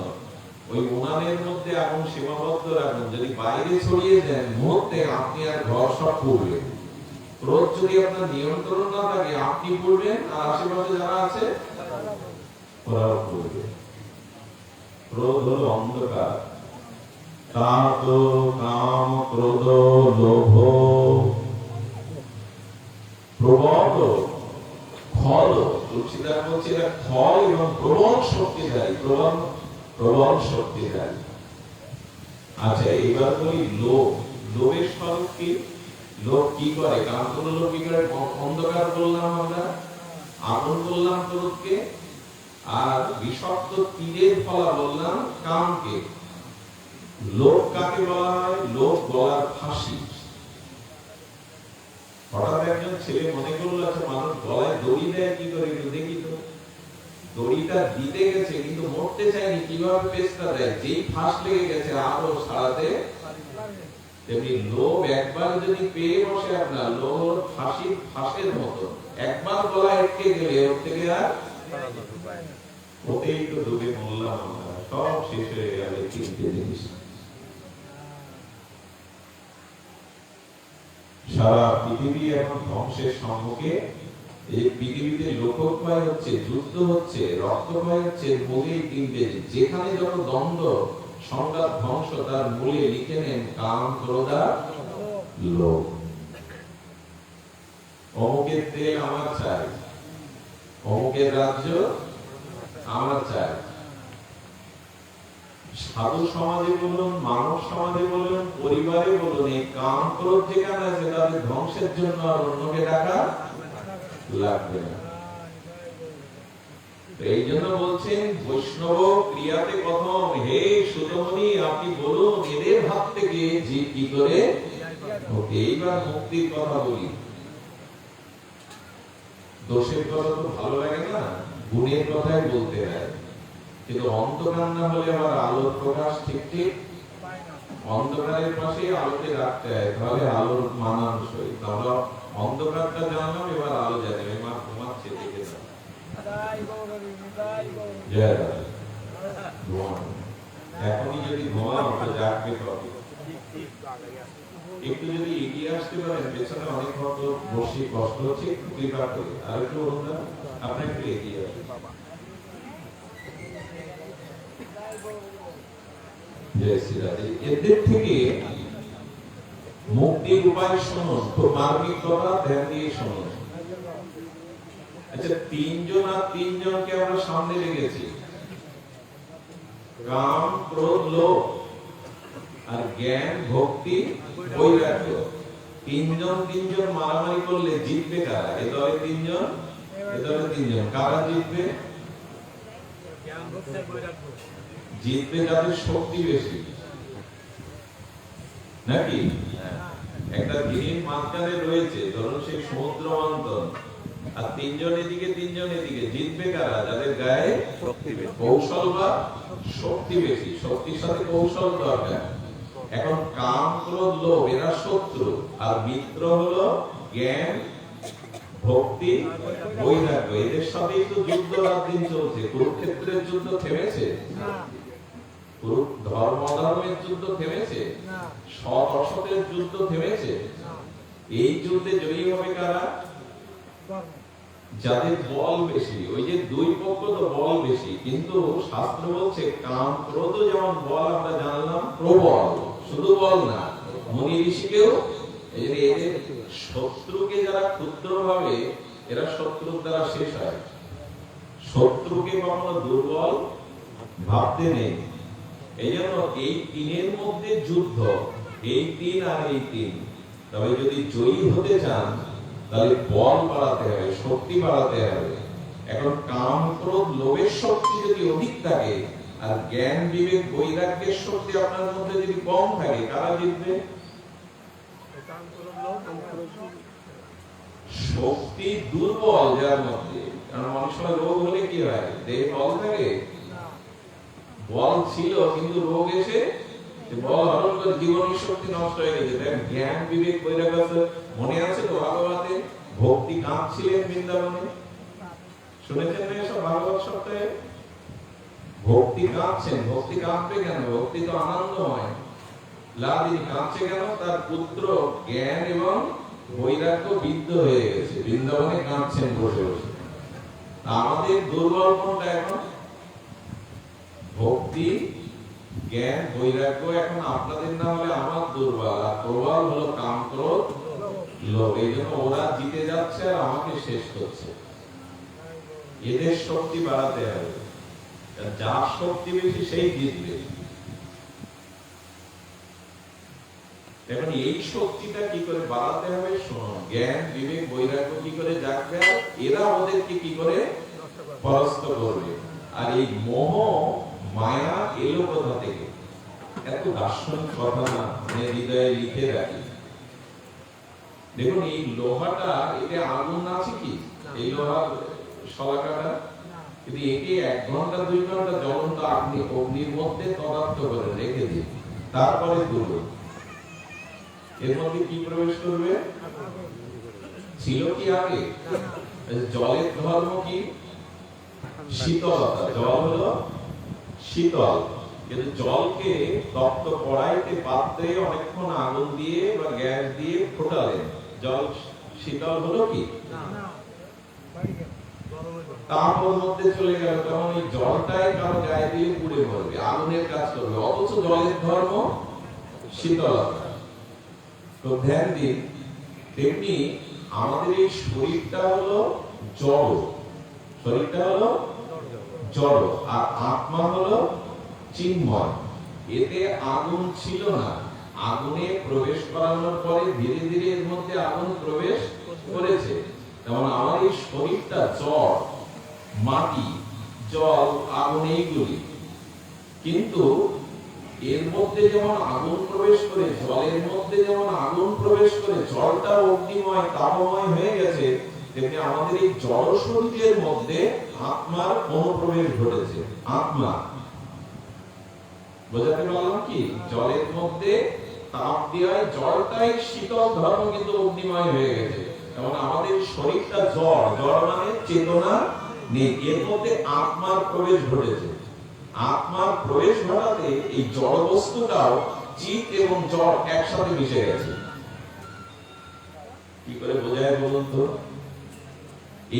ওই উনানের মধ্যে আগুন সীমাবদ্ধ রাখুন। যদি বাইরে ছড়িয়ে দেন মুহূর্তে আপনি আর ঘর সব পুড়বে। ক্রোধ যদি আপনার নিয়ন্ত্রণ না থাকে, আপনি পুড়বেন আর আশেপাশে যারা আছে ওরাও পুড়বে। ক্রোধ হলো অন্ধকার। কাম, ক্রোধ, লোভ, প্রবল, খল তুলসীদাস বলছে এরা ক্ষয় এবং প্রবল শক্তিশালী, প্রবল শক্তিশালী। আচ্ছা এবার বলি লোভ। লোভের স্বরূপ কি? লোভ কি করে? কারণ কোন লোভ কি করে? অন্ধকার বললাম আমরা, আগুন বললাম ক্রোধকে, আর বিষাক্ত তীরের ফলা বললাম কামকে। লোভ কাকে বলা হয়? লোভ গলার ফাঁসি। হঠাৎ একজন ছেলে মনে করলো আচ্ছা মানুষ গলায় দড়ি দেয় কি করে, একটু দেখি তো। দড়িটা দিতে গেছে কিন্তু মরতে চায়নি, কিভাবে পেছটা দেয়, যেই ফাঁস লেগে গেছে আরো ছাড়াতে। তেমনি লোভ একবার যদি পেয়ে বসে আপনার, লোভ ফাঁসের মতো, একবার গলায় আটকে গেলে ওর থেকে আর ওতেই তো ডুবে মরলাম আমরা, সব শেষ হয়ে গেল। তিনটে জিনিস সারা পৃথিবী এখন ধ্বংসের সম্মুখে। এই পৃথিবীতে লোকক্ষয় হচ্ছে, যুদ্ধ হচ্ছে, রক্তক্ষয় হচ্ছে, মূলে তিনটে। যেখানে যত দ্বন্দ্ব, সংঘাত, ধ্বংস, তার মূলে লিখে নেন কাম, ক্রোধ আর লোভ। অমুকের তেল আমার চাই, অমুকের রাজ্য আমার চাই। সাধু সমাজে বলুন, মানব সমাজে বলুন, পরিবারে বলুন, এই কাম ক্রোধ যেখানে আছে তাদের ধ্বংসের জন্য আর অন্যকে ডাকা লাগবে না। এই জন্য বলছেন বৈষ্ণব ক্রিয়াতে প্রথম, হে সুতমনি আপনি বলুন এদের হাত থেকে জীব কি করে। এইবার মুক্তির কথা বলি। দোষের কথা তো ভালো লাগে না, গুণের কথাই বলতে হয়। কিন্তু অন্ধকার না হলে আবার আলোর প্রকাশ ঠিক ঠিক অন্ধকারের পাশে আলোতে রাখতে হয়, তাহলে আলোর মানানসই। আমরা অন্ধকারটা জানলাম, এবার আলো জানি। মা ঘুমাচ্ছে, দেখে যাও। এখনই যদি ঘুমাও তো জাগবে কবে? একটু যদি এগিয়ে আসতে পারেন, পেছনে অনেক ভক্ত বসে কষ্ট হচ্ছে, একটু কৃপা করে আর একটু অনুদান আপনি একটু এগিয়ে আসবেন। এদের থেকে মুক্তির উপায় শুনুন, তো মার্মিক কথা ধ্যান দিয়ে শুনুন। আচ্ছা তিনজন আর তিনজনকে আমরা সামনে রেখেছি, কাম, ক্রোধ, লোভ আর জ্ঞান, ভক্তি, বৈরাগ্য। তিনজন তিনজন মারামারি করলে জিতবে কারা? এ দলে তিনজন, এ দলে তিনজন। কারা জিতবে? জিতবে যাদের শক্তি বেশি, নাকি? একটা দিনের মাঝখানে রয়েছে, ধরুন সেই সমুদ্র মন্থন, আর তিনজন এদিকে তিনজন এদিকে। জিতবে কারা? যাদের গায়ে কৌশল বা শক্তি বেশি। শক্তির সাথে কৌশল দরকার। এখন কাম, ক্রোধ, লোভ এরা শত্রু, আর মিত্র হলো জ্ঞান, ভক্তি, বৈরাগ্য। এদের সাথেই তো যুদ্ধ রাত দিন চলছে। কুরুক্ষেত্রের যুদ্ধ থেমেছে? ধর্ম অধর্মের যুদ্ধ থেমেছে? সৎ অসতের যুদ্ধ থেমেছে? এই যুদ্ধে জয়ী হবে কারা? যাদের বল বেশি। ওই যে দুই পক্ষ তো বল বেশি, কিন্তু শাস্ত্র বলছে কাম, ক্রোধ যেমন বল আমরা জানলাম প্রবল, শুধু বল না, মুনি ঋষিকেও। এদের শত্রুকে যারা ক্ষুদ্র ভাবে, এরা শত্রুর দ্বারা শেষ হয়। শত্রুকে কখনো দুর্বল ভাবতে নেই। এই জন্য এই তিনের মধ্যে যুদ্ধ, এই তিন আর এই তিন। তবে যদি জয়ী হতে চান তাহলে বল বাড়াতে হবে, শক্তি বাড়াতে হবে। এখন কাম, ক্রোধ, লোভের শক্তি যদি অধিক থাকে আর জ্ঞান, বিবেক, বৈরাগ্যের শক্তি আপনার মধ্যে যদি কম থাকে, কারা জিতবে? শক্তি দুর্বল যার মধ্যে। কারণ অনেক সময় রোগ হলে কি হয়, দেহে বল থাকে, বল ছিল কিন্তু রোগ এসে বল হরণ করে জীবনের শক্তি নষ্ট হয়ে গেছে। জ্ঞান, বিবেক, বৈরাগ্য। মনে আছে তো ভাগবতে ভক্তি কাঁদছিলেন বৃন্দাবনে? শুনেছেন না এসব ভাগবত সপ্তাহে? ভক্তি কাঁদছেন। ভক্তি কাঁদবে কেন? ভক্তি তো আনন্দময়। লাদিনী কাঁদছে কেন? তার পুত্র জ্ঞান এবং বৈরাগ্য বিদ্ধ হয়ে গেছে, বৃন্দাবনে কাঁদছেন বসে বসে। আমাদের দুর্বল কোনটা এখন? ভক্তি, জ্ঞান, বৈরাগ্য। এখন আপনাদের না হলে আমার দুর্বল, আর প্রবল হলো কাম, ক্রোধ, লোভ। এই জন্য ওরা জিতে যাচ্ছে আর আমাকে শেষ করছে। এদের শক্তি বাড়াতে হবে, যার শক্তি বেশি সেই জিতবে। এখন এই শক্তিটা কি করে বাড়াতে হবে শোনো, জ্ঞান বিবেক বৈরাগ্য কি করে জাগবে, এরা ওদেরকে কি করে পরাস্ত করবে। আর এই মোহ মায়া এলো কোথা থেকে, এত দার্শনিক কথা না হৃদয়ে লিখে রাখি। দেখুন এই লোহাটা, এতে আগুন আছে কি, এই লোহার শলাকাটা, কিন্তু একে 1 ঘন্টা 2 ঘন্টা জ্বলন্ত অগ্নির মধ্যে তদার্থ করে রেখে দিন, তারপরে তুলুন, এর মধ্যে কি প্রবেশ করবে? ছিল কি আগে? জলের ধর্ম কি? শীতলতা। জল হলো শীতল, কিন্তু জলকে তপ্ত কড়াইতে পাত্রে অনেকক্ষণ আগুন দিয়ে বা গ্যাস দিয়ে ফোটালেন, জল শীতল হলো কি? তাপ ওর মধ্যে চলে গেল, তখন এই জলটাই কারো গায়ে দিয়ে পুড়ে মরবে, আগুনের কাজ করবে, অথচ জলের ধর্ম শীতলতা। তো ধ্যান দিন, তেমনি আমাদের এই শরীরটা হলো জড়, শরীরটা হলো জড়, আর আত্মা হলো চিন্ময়। এতে আগুন ছিল না, আগুনে প্রবেশ করানোর পরে ধীরে ধীরে এর মধ্যে আগুন প্রবেশ করেছে। যেমন আমার এই শরীরটা জড়, মাটি, জল, আগুন এইগুলি, কিন্তু এর মধ্যে যেমন আগুন প্রবেশ করে, জলের মধ্যে যেমন আগুন প্রবেশ করে, জলটা অগ্নিময় তাপময় হয়ে গেছে, তেমনি আমাদের এই জড় শরীরের মধ্যে আত্মার অনুপ্রবেশ ঘটেছে। আত্মা বোঝাতে পারলাম কি? জলের মধ্যে তাপ দেওয়ায় জলটাই শীতল ধর্ম, কিন্তু অগ্নিময় হয়ে গেছে। যেমন আমাদের শরীরটা জড়, জড় মানে চেতনা নেই, এর মধ্যে আত্মার প্রবেশ ঘটেছে। আত্মার প্রবেশ ঘটাতে এই জড় বস্তুটাও চিত এবং জড় একসাথে মিশে গেছে। কি করে বোঝায় বলুন তো?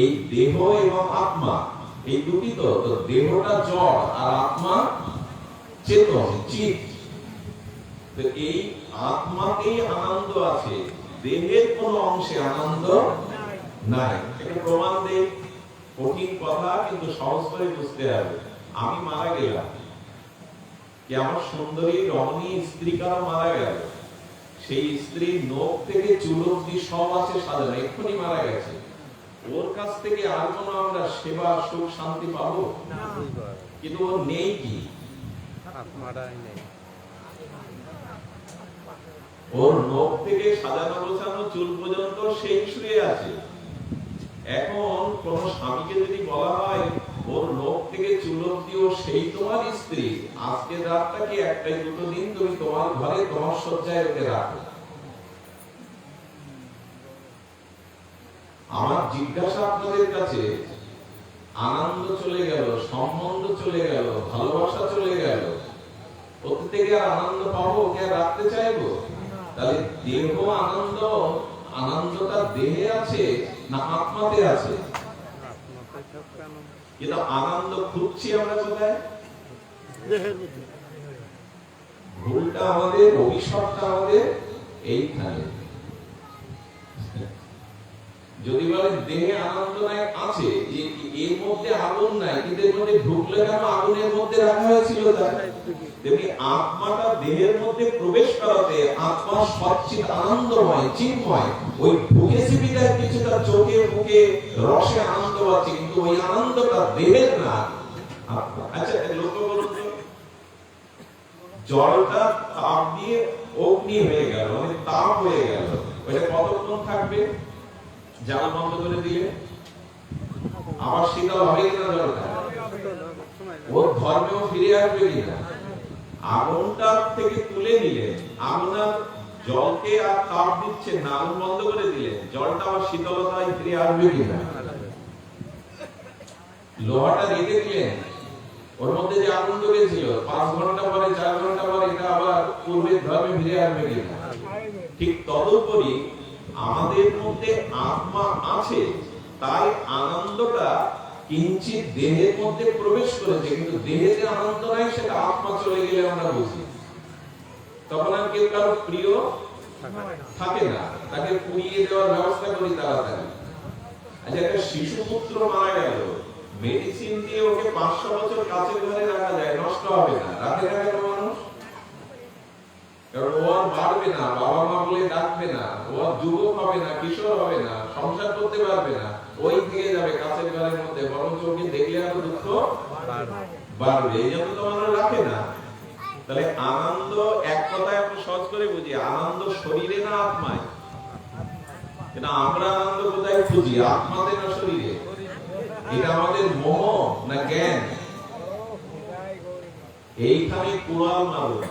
এই দেহ এবং আত্মা এই দুটি তো, দেহটা জড় আর আত্মা চেতন চিত। তো এই আত্মাতেই আনন্দ আছে, দেহের কোন অংশে আনন্দ নাই। এটা প্রমাণ দেই, কঠিন কথা কিন্তু সহজ করে বুঝতে হবে। আমি মারা গেলাম, কি আমার সুন্দরী রমণী স্ত্রী কারো মারা গেল, সেই স্ত্রীর নখ থেকে চুল অবধি সব আছে সাজানো, এক্ষুনি মারা গেছে, ওর কাছ থেকে আর কোন আমরা সেবা সুখ শান্তি পাবো? কিন্তু ওর নেই কি? ওর নখ থেকে সাজানো গোছানো চুল পর্যন্ত সেই শুয়ে আছে। এখন কোন স্বামীকে যদি বলা হয় ওর নখ থেকে চুল অবধি ও সেই তোমার স্ত্রী, আজকে রাতটা কি 1-2 দিন তুমি তোমার ঘরে তোমার শয্যায় ওকে রাখো। আমার জিজ্ঞাসা আপনাদের কাছে, আনন্দ চলে গেল, সম্বন্ধ চলে গেল, ভালোবাসা চলে গেল, ওতে থেকে আর আনন্দ পাবো? ওকে রাখতে চাইবো? তাহলে দেহ আনন্দ, আনন্দটা দেহে আছে না আত্মাতে আছে? কিন্তু আনন্দ খুঁজছি আমরা কোথায়? ভুলটা আমাদের, অভিশাপটা আমাদের এইখানে। যদি বলেন দেহে আনন্দ নাই, আছে, এর মধ্যে আগুন নাই, কিন্তু এর মধ্যে ঢুকলে কেন আগুনের মধ্যে রাখা হয়েছিল? তেমনি আত্মাটা দেহের মধ্যে প্রবেশ করাতে আত্মা সচ্চিত আনন্দময় চিন্ময়, ওই ঢুকেছে বিদায় কিছুটা চোখে মুখে রসে আনন্দ আছে, কিন্তু ওই আনন্দটা দেহের না। আচ্ছা লক্ষ্য করুন তো, জলটা তাপ দিয়ে অগ্নি হয়ে গেল, মানে তাপ হয়ে গেল, ওইটা কতক্ষণ থাকবে? জাল বন্ধ করে দিলে আবার শীতল হবে কিনা জলটা? ওর ধর্মেও ফিরে আসবে কিনা? আগুনটা থেকে তুলে নিলে, আগুন আর জলকে আর তাপ দিচ্ছে না, আগুন বন্ধ করে দিলে জলটা আবার শীতলতায় ফিরে আসবে কিনা? লোহাটা রেখে দিলেন, ওর মধ্যে যে আগুন লেগেছিল 5 ঘন্টা পরে 4 ঘন্টা পরে এটা আবার পূর্বের ধর্মে ফিরে আসবে কিনা? ঠিক তদুপরি আমাদের মধ্যে আত্মা আছে, তাই আনন্দটা কিঞ্চিত দেহের মধ্যে প্রবেশ করেছে, কিন্তু দেহে যে আনন্দ নাই সেটা আত্মা চলে গেলে আমরা বুঝি। তখন আর কেউ কারো প্রিয় থাকে না, তাকে পুড়িয়ে দেওয়ার ব্যবস্থা করি তাড়াতাড়ি। আচ্ছা একটা শিশু পুত্র মারা গেল, মেডিসিন দিয়ে ওকে 500 বছর কাছে ঘরে রাখা যায়, নষ্ট হবে না। রাখে না কেন মানুষ? কারণ ও আর বাড়বে না, বাবা মা বলে ডাকবে না, ও আর যুবক হবে না, কিশোর হবে না, সংসার করতে পারবে না, ওই থেকে যাবে কাছের ঘরের মধ্যে, বরং চোখে দেখলে আরো দুঃখ বাড়বে। এই জন্য তো মানুষ রাখে না। তাহলে আনন্দ, এক কথায় আমরা সহজ করে বুঝি, আনন্দ শরীরে না আত্মায়? কিন্তু আমরা আনন্দ কোথায় খুঁজি? আত্মাতে না শরীরে? এটা আমাদের মোহ না জ্ঞান? এইখানে কুড়াল মারুন।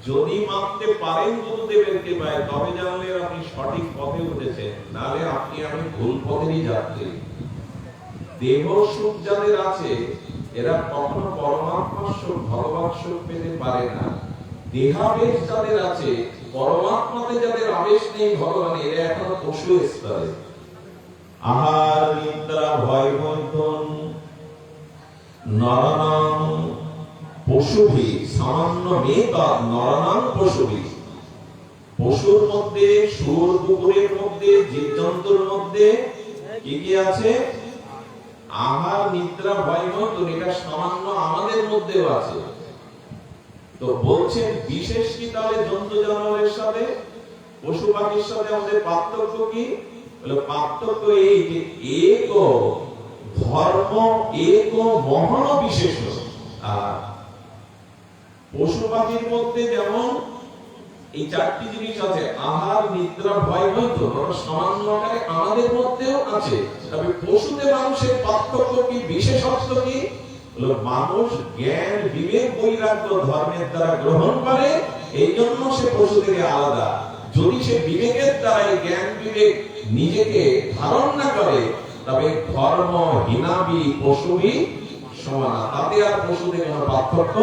যদি মাপতে পারেন গুরুদেবের কৃপায়, তবে জানলে আপনি সঠিক পথে উঠেছেন, নাহলে আপনি আমি ভুল পথেরই যাত্রী। দেহ সুখ যাদের আছে, এরা কখনো পরমাত্মার সুখ, ভগবান সুখ পেতে পারে না। দেহাবেশ যাদের আছে, পরমাত্মাতে যাদের আবেশ নেই ভগবান, এরা এখনো পশু স্তরে। আহার নিদ্রা ভয় বন্ধন নরনাম পশুভি সামান্য মেতা নরনাম পশুভি। পশুর মধ্যে, শুয়োর কুকুরের মধ্যে, জীবজন্তুর মধ্যে কি কি আছে? আহার নিদ্রা ভয় বন্ধন, এটা সামান্য আমাদের মধ্যেও আছে। তো বলছেন বিশেষ কি তাহলে জন্তু জানোয়ারের সাথে, পশু পাখির সাথে আমাদের পার্থক্য কি? বলে পার্থক্য এই যে এক ধর্ম, এক মহান বিশেষ। আর পশু পাখির মধ্যে যেমন এই চারটি জিনিস আছে, আহার নিদ্রা ভয় বন্ধন, ওটা সামান্য আকারে আমাদের মধ্যেও আছে। তবে পশুতে মানুষের পার্থক্য কি, বিশেষত্ব কি? মানুষ জ্ঞান বিবেক বৈরাগ্য ধর্মের দ্বারা গ্রহণ করে, এই জন্য সে পশু থেকে আলাদা। যদি সে বিবেকের দ্বারা জ্ঞান বিবেক নিজেকে ধারণ না করে, তবে ধর্ম হীনাবি পশুবি সমান, তাতে আর পশুতে কোনো পার্থক্য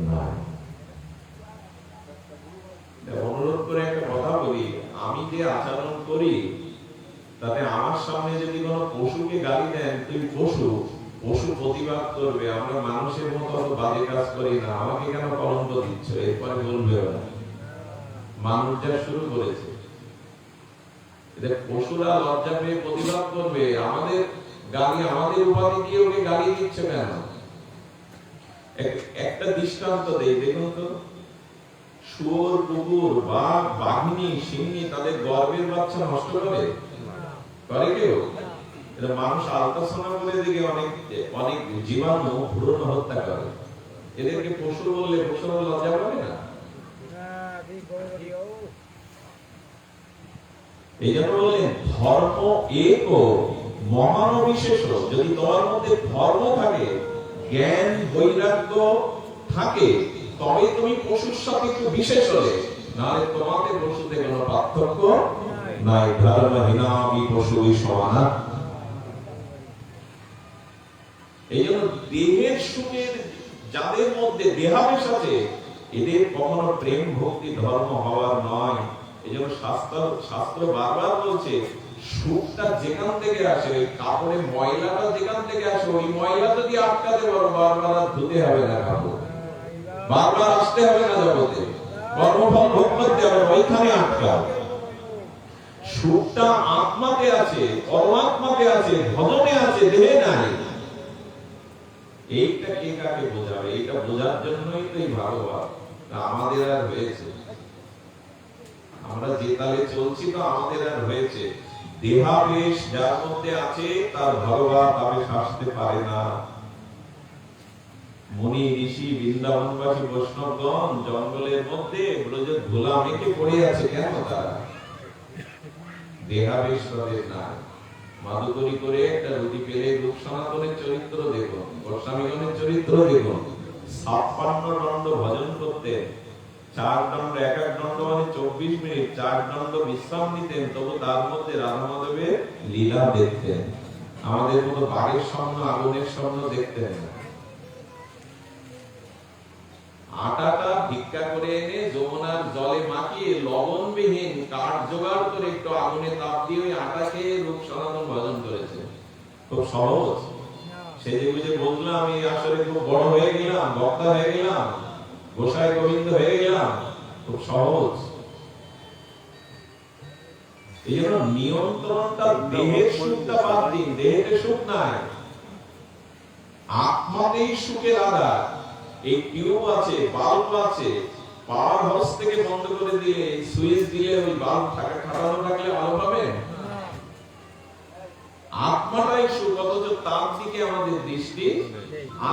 নাই। অনুরোধ করে একটা কথা বলি, আমি যে আচরণ করি তাতে আমার সামনে যদি কোনো পশুকে গালি দেন, তুই পশু, পশু প্রতিবাদ করবে। আমরা মানুষের মতো অত বাজে কাজ করি না, আমাকে কেন কলঙ্ক দিচ্ছ? এরপরে বলবে ওরা মানুষ যা শুরু করেছে। এদের পশুরা লজ্জা পেয়ে প্রতিবাদ করবে, আমাদের গালি, আমাদের উপাধি দিয়ে ওকে গালি দিচ্ছে কেন? একটা দৃষ্টান্ত দেই, দেখুন তো। শুয়োর, কুকুর, বাঘ, বাঘিনী, সিংহী তাদের গর্ভের বাচ্চা নষ্ট করে? করে কেউ? মানুষ আলট্রাসাউন্ড করে দিকে অনেক অনেক জীবাণু ভ্রূণ হত্যা করে। এদেরকে পশু বললে পশুরা লজ্জা পাবে না? এই জন্য বললেন ধর্ম এক মহান বিশেষ। যদি তোমার মধ্যে ধর্ম থাকে, জ্ঞান বৈরাগ্য থাকে, তবে তুমি পশুর সাথে একটু বিশেষ হলে, নাহলে তোমাদের পশুতে কোনো পার্থক্য নাই। ধর্ম হীনাবি পশুবি সমানা। এই জন্য দেহের সুখের যাদের মধ্যে দেহাবেশ আছে, এদের কখনো প্রেম ভক্তি ধর্ম হওয়ার নয়। এই জন্য শাস্ত্র বারবার বলছে, সুখটা যেখান থেকে আসে, কাপড়ে ময়লাটা যেখান থেকে আসে, ওই ময়লা যদি আটকাতে পারো, বারবার আর ধুতে হবে না কাপড়, বারবার আসতে হবে না জগতে, কর্মফল ভোগ করতে হবে, ওইখানে আটকাও। সুখটা আত্মাতে আছে, পরমাত্মাতে আছে, ভজনে আছে, দেহে নাই। এইটা কে কাকে বোঝাবে? এইটা বোঝার জন্যই তো এই ভাগবত আমাদের আর হয়েছে। আমরা যে তালে চলছি তো আমাদের আর হয়েছে। দেহাবেশ যার মধ্যে আছে, তার ভগবান আবেশ আসতে পারে না। মুনি ঋষি বৃন্দাবনবাসী বৈষ্ণবগণ জঙ্গলের মধ্যে ব্রজের ধুলা মেখে পড়ে আছে, কেন? তারা দেহাবেশ তাদের না। মাধুকরী করে একটা রুটি পেলে রূপ সনাতনের চরিত্র দেখুন, গোস্বামীগণের চরিত্র দেখুন। 56 দণ্ড ভজন করতে, 4 দণ্ড, এক এক দণ্ড মানে 24 মিনিট, 4 দণ্ড বিশ্রাম নিতেন, তবু তার মধ্যে রাধা মাধবের লীলা দেখতেন। আমাদের মতো বাঘের স্বপ্ন, আগুনের স্বপ্ন দেখতেন না। আটাটা ভিক্ষা করে এনে যমুনার জলে মাখিয়ে লবণবিহীন কাঠ জোগাড় করে একটু আগুনে তাপ দিয়ে ওই আটাকে রূপ সনাতন ভজন করেছে। খুব সহজ। সেজে বুঝে বললাম, এই আসলে খুব বড় হয়ে গেলাম, বক্তা হয়ে গেলাম, গোসাই গোবিন্দ হয়ে গেলাম, খুব সহজ। এই জন্য নিয়ন্ত্রণটা দেহের সুখটা বাদ দিন, দেহেতে সুখ নাই, আত্মাতেই সুখের আধার। এই টিউব আছে, বাল্ব আছে, পাওয়ার হাউস থেকে বন্ধ করে দিয়ে সুইচ দিলে ওই বাল্ব খাটানো থাকলে আলো পাবে? আত্মাটাই সুখ, অথচ তার দিকে আমাদের দৃষ্টি।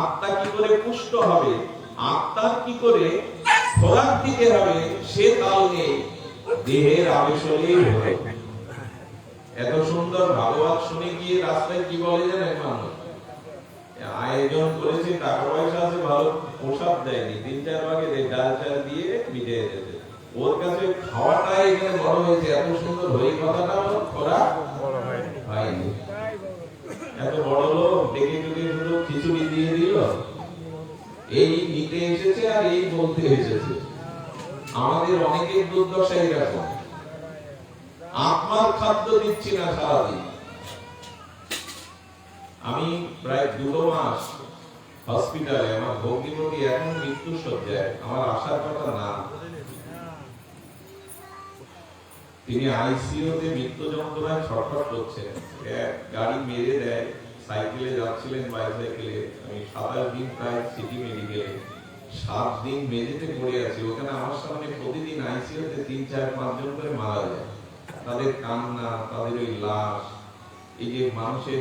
আত্মা কি করে পুষ্ট হবে, আত্মার কি করে খোরাক দিতে হবে, সে তাল নেই, দেহের আবেশ হলেই হবে। এত সুন্দর ভাগবত শুনে গিয়ে রাস্তায় কি বলে জানেন মানুষ? আয়োজন করেছে, টাকা পয়সা আছে, ভালো প্রসাদ দেয়নি, 3-4 ভাগে ডাল চাল দিয়ে মিটিয়ে দিয়েছে। ওর কাছে খাওয়াটাই এখানে বড় হয়েছে, এত সুন্দর হয়ে কথাটা খোরাক হয়নি। এত বড় লোক ডেকে ডেকে শুধু খিচুড়ি দিয়ে দিল, এই নিতে এসেছে আর এই বলতে এসেছে। আমাদের অনেকের দুর্দশা এরকম, আত্মার খাদ্য দিচ্ছি না সারাদিন। আমি প্রায় 2 মাস হসপিটালে, আমার ভগ্নিপতি এখন মৃত্যু সজ্জায়, আমার আসার কথা না। তিনি আইসিইউতে মৃত্যু যন্ত্রণায় ছটফট করছেন, গাড়ি মেরে দেয়, সাইকেলে যাচ্ছিলেন, বাইসাইকেলে। আমি 27 দিন প্রায় সিটি মেডিকেলে, 7 দিন মেঝেতে পড়ে আছি। ওখানে আমার সামনে প্রতিদিন আইসিইউতে 3-4-5 জন করে মারা যায়। তাদের কান্না, তাদের ওই লাশ, এই যে মানুষের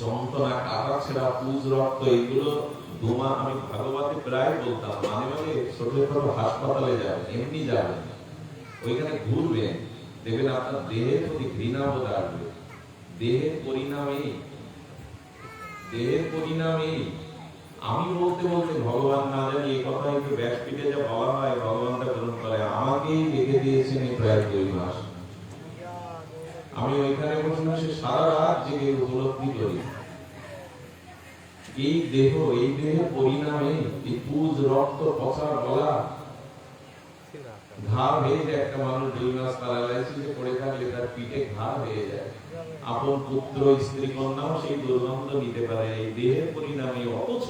যন্ত্রণা, কাটা ছেঁড়া, পুজ, রক্ত, এগুলো ধোঁয়া। আমি ভাগবতে প্রায় বলতাম, মানে মানে ছোট ছোট হাসপাতালে যাবেন, এমনি যাবেন, ওইখানে ঘুরবেন, দেখবেন আপনার দেহের প্রতি ঘৃণা বোধ আসবে। দেহের পরিণামে, দেহের পরিণামে আমি বলতে বলতে ভগবান না জানি এই কথা একটু ব্যাসপীঠে যা বলা হয়, ভগবানটা গ্রহণ করে। আমাকেই রেখে দিয়েছেন প্রায় 2 মাস। আমি ওইখানে বসে বসে সারা রাত জেগে উপলব্ধি করি, এই দেহ, এই দেহের পরিণামে এই পুজ, রক্ত, পচা গলা, ঘা হয়ে যায়। একটা মানুষ 2 মাস প্যারালাইসিসে পড়ে থাকলে তার পিঠে ঘা হয়ে যায়। আপন পুত্র, স্ত্রী, কন্যাও সেই দুর্গন্ধ নিতে পারে, এই দেহের পরিণামে। অথচ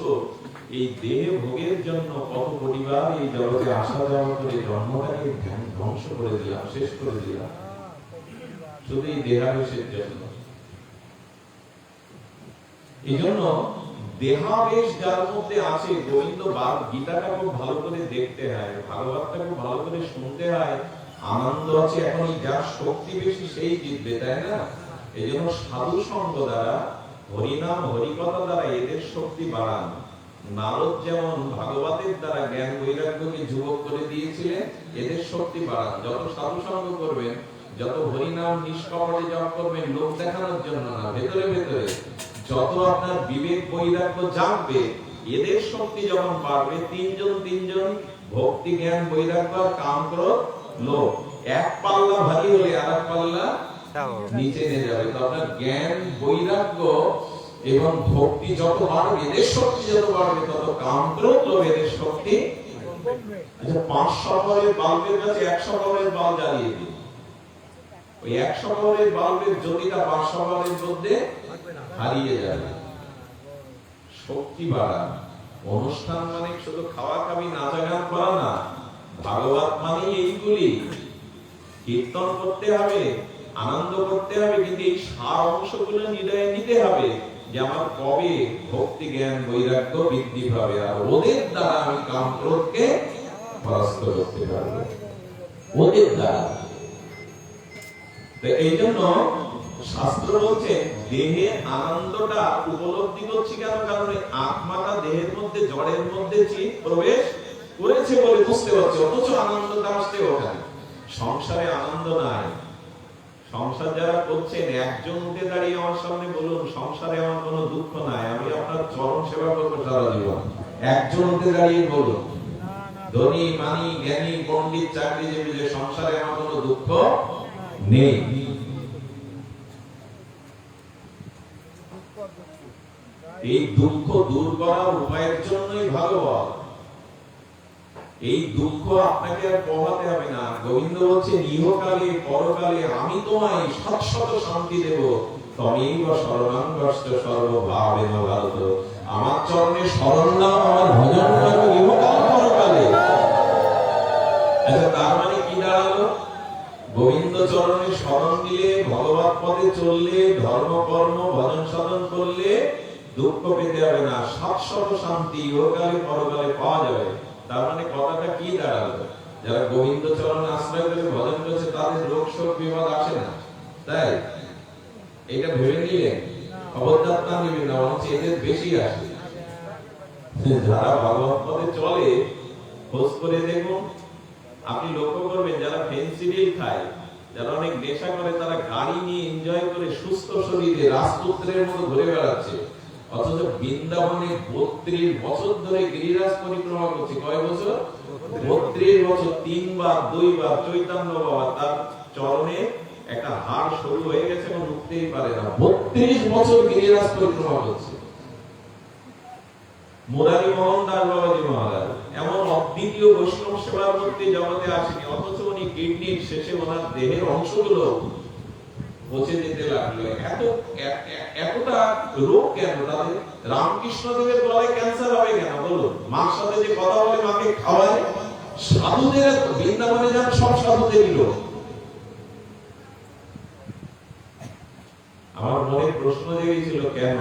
এই দেহ ভোগের জন্য কত পরিবার এই জগতে আসা যাওয়া করে জন্মটাকে ধ্বংস করে দিলাম, শেষ করে দিলাম, শুধু এই দেহাবেশের জন্য। এই জন্য দেহাবেশ যার মধ্যে আছে, গোবিন্দ গীতাটা খুব ভালো করে দেখতে হয়, ভাগবতটা খুব ভালো করে শুনতে হয়। আনন্দ আছে এখন, যার শক্তি বেশি সেই জিতবে, তাই না? এই জন্য সাধু সঙ্গ দ্বারা, হরিনাম হরিকথা দ্বারা এদের শক্তি বাড়ান। নারদ যেমন ভাগবতের দ্বারা জ্ঞান বৈরাগ্যকে যুবক করে দিয়েছিলেন, এদের শক্তি বাড়ান। যত সাধু সঙ্গ করবেন, যত হরিনাম নিষ্কপটে জপ করবেন, লোক দেখানোর জন্য না, ভেতরে ভেতরে যত আপনার বিবেক বৈরাগ্য জাগবে, এদের শক্তি যখন বাড়বে, 3 জন ভক্তি, জ্ঞান, বৈরাগ্য আর কাম, ক্রোধ, লোভ, এক পাল্লা ভারী হলে আরেক পাল্লা নিচে নিয়ে যাবে। তো আপনার জ্ঞান, বৈরাগ্য এবং ভক্তি যত বাড়বে, এদের শক্তি যত বাড়বে, তত কাম, ক্রোধ, লোভ, এদের শক্তি। আচ্ছা, 500 পাওয়ারের বাল্বের কাছে 100 পাওয়ারের বাল্ব জ্বালিয়ে দিন, ওই 100 পাওয়ারের বাল্বের জ্যোতিটা 500 পাওয়ারের মধ্যে হারিয়ে যাবে। শক্তি বাড়া। অনুষ্ঠান মানে শুধু খাওয়া খাবি, নাচা গান করা না, ভাগবত মানে এইগুলি। কীর্তন করতে হবে, আনন্দ করতে হবে, কিন্তু এই সার অংশগুলো হৃদয়ে নিতে হবে, যে আমার কবে ভক্তি, জ্ঞান, বৈরাগ্য বৃদ্ধি পাবে, আর ওদের দ্বারা আমি কাম, ক্রোধকে পরাস্ত করতে পারবো, ওদের দ্বারা। এই জন্য শাস্ত্র বলছে দেহে আনন্দটা উপলব্ধি করছি কেন? কারণ আত্মাটা দেহের মধ্যে, জড়ের মধ্যে প্রবেশ করেছে বলে বুঝতে পারছি, অথচ আনন্দটা আসছে ওখানে। সংসারে আনন্দ নাই। সংসার যারা করছেন, একজন উঠে দাঁড়িয়ে আমার সামনে বলুন, সংসারে আমার কোনো দুঃখ নাই, আমি আপনার চরণ সেবা করবো সারা জীবন। একজন উঠে দাঁড়িয়ে বলুন, ধনী, মানি, জ্ঞানী, পণ্ডিত, চাকরিজীবী, যে সংসারে আমার কোনো দুঃখ নেই। এই দুঃখ দূর করার উপায়ের জন্যই ভাগবত। এই দুঃখ আপনাকে আর পোহাতে হবে না। গোবিন্দ বলছেন, ইহকালে পরকালে আমি তোমায় শাশ্বত শান্তি দেব, তমেইব শরণাং গচ্ছ সর্বভাবেন ভারত। আমার চরণে শরণ নাও, আমার ভজন করো ইহকাল পরকালে। আচ্ছা, তার মানে কি দাঁড়ালো? গোবিন্দ চরণে শরণ দুঃখ পেতে হবে না, শাশ্বত শান্তি ইহকালে পরকালে পাওয়া যাবে। তার মানে কথাটা কি দাঁড়ালো? যারা গোবিন্দ চরণে আশ্রয় করে ভজন করছে তাদের রোগ শোক বিপদ আসে না, তাই এটা ভেবে নিলেন খবরদার না নেবেন না, বরঞ্চ এদের বেশি আসে। যারা ভগবত পথে চলে খোঁজ করে দেখুন, আপনি লক্ষ্য করবেন যারা ফেন্সিডিল খায়, যারা অনেক নেশা করে, তারা গাড়ি নিয়ে এনজয় করে সুস্থ শরীরে রাজপুত্রের মতো ঘুরে বেড়াচ্ছে, অথচ বৃন্দাবনে 32 বছর ধরে গিরিরাজ পরিক্রমা করছে। কয় বছর? 32 বছর। 3 বার 2 বার চৈতন্য বাবা তার চরণে একটা হাড় সরু হয়ে গেছে এবং উঠতেই পারে না, 32 বছর গিরিরাজ পরিক্রমা করছে। মুরারি মোহন দাস বাবাজি মহারাজ এমন অদ্বিতীয় বৈষ্ণব সেবার মধ্যে জগতে আসেনি, অথচ উনি কিডনির শেষে ওনার দেহের অংশগুলো পচে যেতে লাগলো। এতটা রোগ কেন তাদের? রামকৃষ্ণ দেবের গলায় ক্যান্সার হবে কেন বলুন? মার সাথে যে কথা বলে মাকে খাওয়ায়, সাধুদের বৃন্দাবনে যান সব সাধুদেরই লোক। আমার মনে প্রশ্ন জেগেছিল কেন,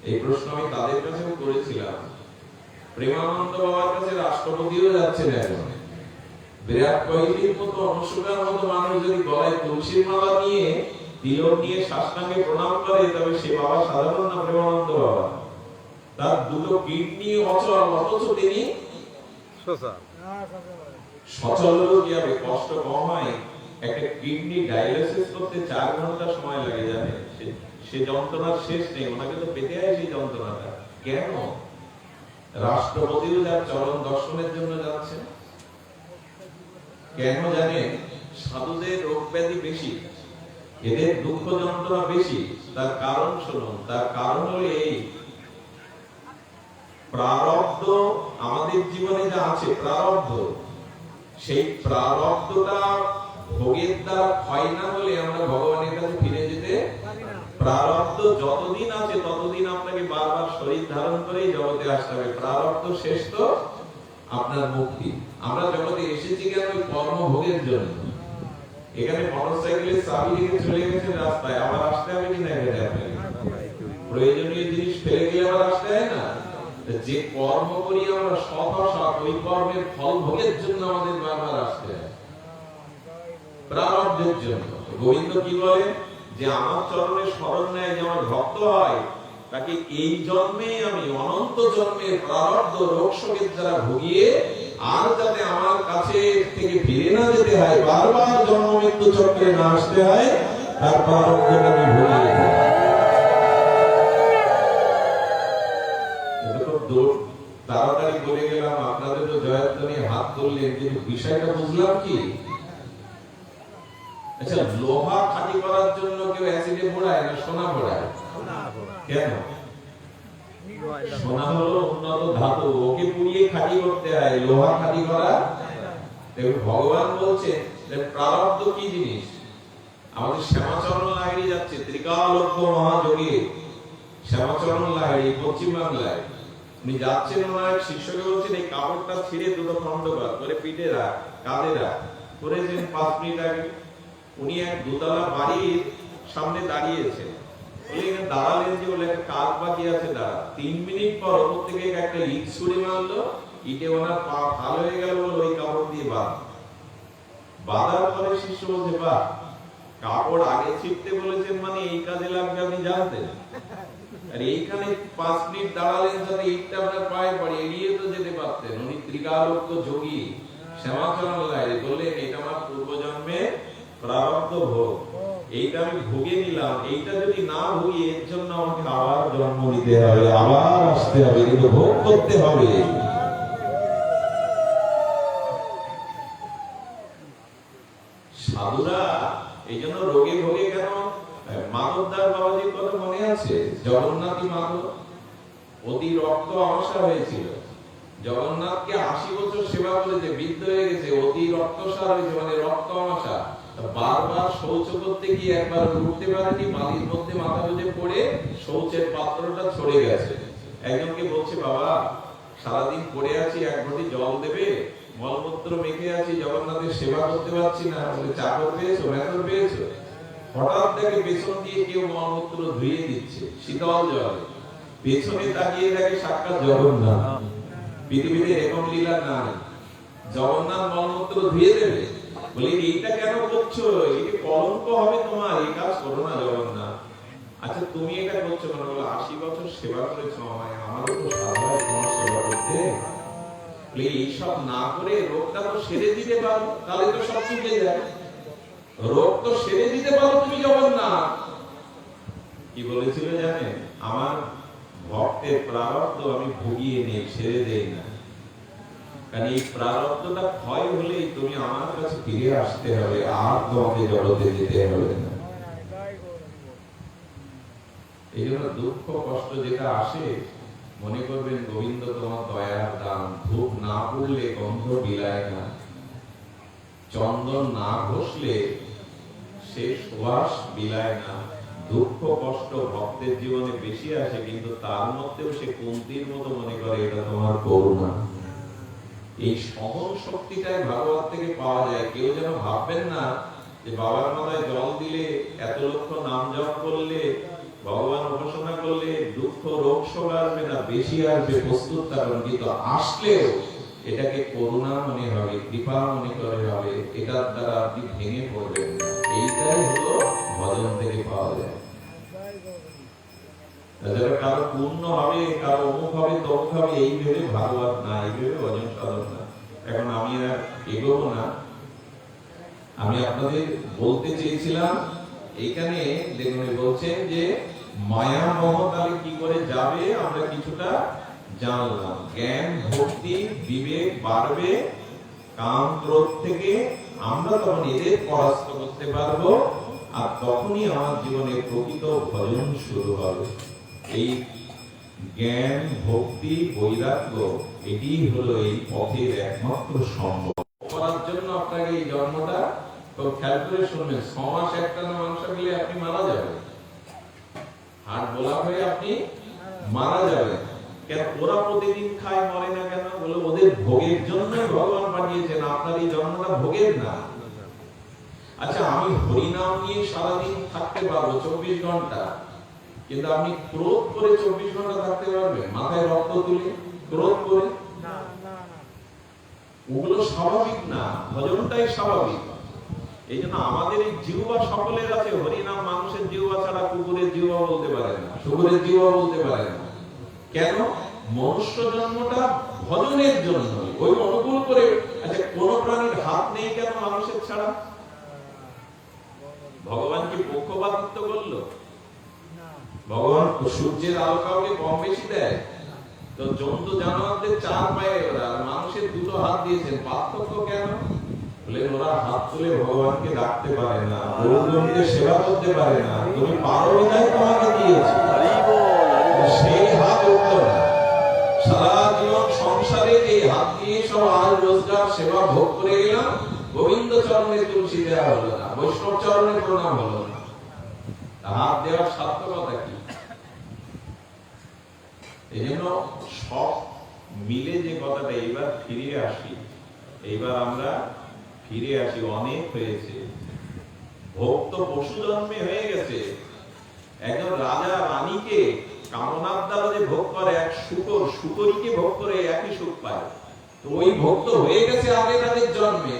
এই প্রশ্ন আমি তাদের কাছেও করেছিলাম। প্রেমানন্দ বাবার কাছে রাষ্ট্রপতিও যাচ্ছেন এখন, বিরাট কোহলির মতো অনুষ্কার মতো মানুষ যদি গলায় তুলসীর মালা নিয়ে তিলক নিয়ে সাষ্টাঙ্গে প্রণাম করে, তবে সে বাবা সাধারণ না, প্রেমানন্দ বাবা। তার দুটো কিডনি অচল, অথচ তিনি সচল হলেও কি হবে? কষ্ট কম হয়? একটা কিডনি ডায়ালিসিস করতে 4 ঘন্টা সময় লাগে, জানে? সে যন্ত্রণার শেষ নেই, ওনাকে তো পেতে হয় সেই যন্ত্রণাটা। কেন? রাষ্ট্রপতিও যার চরণ দর্শনের জন্য যাচ্ছে। কেন জানে? সাধুদের রোগ ব্যাধি বেশি, এদের দুঃখ যন্ত্রণা বেশি। তার কারণ শুনুন, তার কারণ হলো এই প্রারব্ধ। আমাদের জীবনে যা আছে প্রারব্ধ, সেই প্রারব্ধটা ভোগের দ্বারা ক্ষয় না হলে আমরা ভগবানের কাছে ফিরে যেতে। প্রারব্ধ যতদিন আছে ততদিন আপনাকে বারবার শরীর ধারণ করেই জগতে আসতে হবে। প্রারব্ধ শেষ তো আপনার মুক্তি। আমরা জগতে এসেছি কেন? ওই কর্ম ভোগের জন্য। এখানে মোটরসাইকেলের চাবি রেখে চলে গেছেন রাস্তায়, আবার আসতে হবে কিনা? প্রয়োজনীয় জিনিস ফেলে গিয়ে আবার আসতে হয় না? যে কর্ম করি আমরা সৎ অসৎ, ওই কর্মের ফল ভোগের জন্য আমাদের বারবার আসতে হয়, প্রারব্ধের জন্য। গোবিন্দ কি বলে? যে আমার চরণে শরণ নেয়, যে আমার ভক্ত হয়, তাকে এই জন্মে আমি অনন্ত জন্মের প্রারব্ধ রোগ শোকের দ্বারা ভুগিয়ে আর যাতে আমার কাছে থেকে ফিরে না যেতে হয়, বারবার জন্ম মৃত্যু চক্রে না আসতে হয়, তার প্রারব্ধটা আমি ভুগিয়ে দিই। তাড়াতাড়ি বলে গেলাম, আপনাদেরও জয়ধ্বনি হাত তুললেন, কিন্তু বিষয়টা বুঝলাম কি? আচ্ছা, লোহা খাঁটি করার জন্য কেউ অ্যাসিডে পোড়ায় না সোনা পোড়ায়? কেন? সোনা হলো উন্নত ধাতু, ওকে পুড়িয়ে খাঁটি করতে হয়, লোহা খাঁটি করা। দেখুন ভগবান বলছে প্রারব্ধ কি জিনিস। আমাদের শ্যামাচরণ লাহিড়ী যাচ্ছে, ত্রিকালজ্ঞ মহাযোগী শ্যামাচরণ লাহিড়ী পশ্চিমবাংলায়। উনি যাচ্ছেন, ওনার এক শিষ্যকে বলছেন এই কাপড়টা ছিঁড়ে দুটো খণ্ড করে পিঠে রাখ, কাঁধে রাখ। করেছেন 5 মিনিট আগে। উনি এক দোতলা বাড়ির সামনে দাঁড়িয়েছেন, দাঁড়ালেন যে বলে একটা কাজ বাকি আছে, দাঁড়া। 3 মিনিট পর ওপর থেকে একটা ইট ছুড়ে মারলো, ইটে ওনার পা ফাল হয়ে গেল, বলে ওই কাপড় দিয়ে বাঁধার পরে শিষ্য বলছে, বাহ, কাপড় আগে ছিঁড়তে বলেছেন মানে এই কাজে লাগবে আপনি জানতেন। আর এইখানে 5 মিনিট দাঁড়ালেন যাতে ইটটা আপনার পায়ে পড়ে, এড়িয়ে তো যেতে পারতেন। উনি ত্রিকালজ্ঞ যোগী শ্যামাচরণ লাহিড়ী বললেন, এটা আমার পূর্বজন্মে প্রারব্ধ ভোগ, এইটা আমি ভুগে নিলাম, এইটা যদি না ভুগি এর জন্য আমাকে আবার জন্ম নিতে হবে, আবার আসতে হবে, কিন্তু ভোগ করতে হবে। সাধুরা এই জন্য রোগে ভোগে কেন? মাধবদাস বাবাজির কথা মনে আছে? জগন্নাথী মাধব অতি রক্ত আমসা হয়েছিল, জগন্নাথকে 80 বছর সেবা করেছে, বৃদ্ধ হয়ে গেছে, অতি রক্তসার হয়েছে, মানে রক্ত আমসা। বারবার শৌচ করতে গিয়ে একবার উঠতে পারেনি, বালির মধ্যে মাথা গুঁজে পড়ে শৌচের পাত্রটা ছড়ে গেছে। একজনকে বলছে, বাবা সারাদিন পড়ে আছি, 1 ঘটি জল দেবে, মলমূত্র মেখে আছি, জগন্নাথের সেবা করতে পারছি না। বলে, চাকর পেয়েছো, মেথর পেয়েছো? হঠাৎ দেখে পেছন দিয়ে কেউ মলমূত্র ধুয়ে দিচ্ছে শীতল জলে। পেছনে তাকিয়ে দেখে সাক্ষাৎ জগন্নাথ। পৃথিবীতে এরকম লীলা নাই। জগন্নাথ মলমূত্র ধুয়ে দেবে, বলে এইটা কেন করছো, এটা কলঙ্ক হবে তোমার, এই কাজ করো না জগন্নাথ। আচ্ছা তুমি এটা করছো কেন? বলে 80 বছর সেবা করেছো আমায়, আমারও তো সাধা তোমার সেবা করতে। এইসব না করে রোগটা তো সেরে দিতে পারো, তাহলে তো সব চুকে যায়। রোগ তো সেরে দিতে পারো তুমি জগন্নাথ। কি বলেছিল জানেন? আমার ভক্তের প্রারব্ধ আমি ভুগিয়ে নেই, সেরে দেই না। কারণ এই প্রারব্ধটা ক্ষয় হলেই তুমি আমার কাছে ফিরে আসতে হবে, আর তোমাকে জগতে যেতে হবে না। এই জন্য দুঃখ কষ্ট যেটা আসে, মনে করবেন গোবিন্দ তোমার দয়ার দান। ধূপ না পড়লে গন্ধ বিলায় না, চন্দন না ঘষলে সে সুবাস বিলায় না। দুঃখ কষ্ট ভক্তের জীবনে বেশি আসে, কিন্তু তার মধ্যেও সে কুন্তির মতো মনে করে এটা তোমার করুণা। এই সহন শক্তিটাই ভাগবত থেকে পাওয়া যায়। কেউ যেন ভাববেন না যে বাবার মাথায় জল দিলে, এত লক্ষ নাম জপ করলে, ভগবান উপাসনা করলে দুঃখ রোগ শোক আসবে না, বেশি আসবে, প্রস্তুত থাকুন। কিন্তু আসলেও এটাকে করুণা মনে হবে, কৃপা মনে করে হবে, এটার দ্বারা আপনি ভেঙে পড়বেন। এইটাই হলো ভজন থেকে পাওয়া যায়। কারো পূর্ণ হবে, কারো অমুক হবে, তমুক হবে, এই ভেবে ভাগবত না, এই ভেবে ভজন সাধন না। এখন আমি আর এগোবো না। আমি আপনাদের বলতে চেয়েছিলাম, এখানে দেখুন বলছেন যে মায়া মমতালে কি করে যাবে আমরা কিছুটা জানলাম। জ্ঞান ভক্তি বিবেক বাড়বে, কাম ক্রোধ থেকে আমরা তখন এদের পরাস্ত করতে পারবো, আর তখনই আমার জীবনে প্রকৃত ভজন শুরু হবে। এই জ্ঞান ভক্তি বৈরাগ্য এটি হলো এই পথের একমাত্র সম্ভব। করার জন্য আপনাকে এই জন্মটা তো খেয়াল করে শুনবেন। 6 মাস একটানা মাংস খেলে আপনি মারা যাবেন, হাট বোলা হয়ে আপনি মারা যাবেন। কেন ওরা প্রতিদিন খায়, মরে না কেন? বলে ওদের ভোগের জন্যই ভগবান পাঠিয়েছেন, আপনার এই জন্মটা ভোগের না। আচ্ছা আমি হরিনাম নিয়ে সারাদিন থাকতে পারবো 24 ঘন্টা, কিন্তু আপনি ক্রোধ করে 24 ঘন্টা থাকতে পারবেন? মাথায় রক্ত তুলে ক্রোধ করে? ওগুলো স্বাভাবিক না, ভজনটাই স্বাভাবিক। এই জন্য আমাদের এই জিহ্বা সকলের আছে। হরিনাম মানুষের জিহ্বা ছাড়া কুকুরের জিহ্বা বলতে পারে না, শুকুরের জিহ্বা বলতে পারে না। কেন? মনুষ্য জন্মটা ভজনের জন্য, ওই অনুকূল করে। আচ্ছা কোন প্রাণীর হাত নেই কেন মানুষের ছাড়া? ভগবান কি পক্ষপাতিত্ব করলো? ভগবান সূর্যের আলো কাউকে কম বেশি দেয়? তো জন্তু জানোয়ারদের 4 পায়ে, ওরা মানুষের 2 হাত দিয়েছেন, পার্থক্য কেন? বলে ওরা হাত তুলে ভগবানকে ডাকতে পারে না, গরুকে সেবা করতে পারে না, তুমি পারো নাই তোমাকে দিয়েছি, সেই হাত উঠলো না। সারা জীবন সংসারে এই হাত দিয়ে সব আজ রোজগার সেবা ভোগ করে গেলাম, গোবিন্দ চরণে তুলসী দেওয়া হলো না, বৈষ্ণব চরণে প্রণাম হলো না। হাত দেওয়ার সার্থকতা কি? এই জন্য সব মিলে যে কথাটা, এইবার ফিরে আসি, এইবার আমরা ফিরে আসি। অনেক হয়েছে, ভোগ তো পশু জন্মে হয়ে গেছে। একজন রাজা রানীকে কামনার দ্বারা যে ভোগ করে, এক শুকর শুকরীকে ভোগ করে একই সুখ পায়। তো ওই ভোগ তো হয়ে গেছে আগে তাদের জন্মে।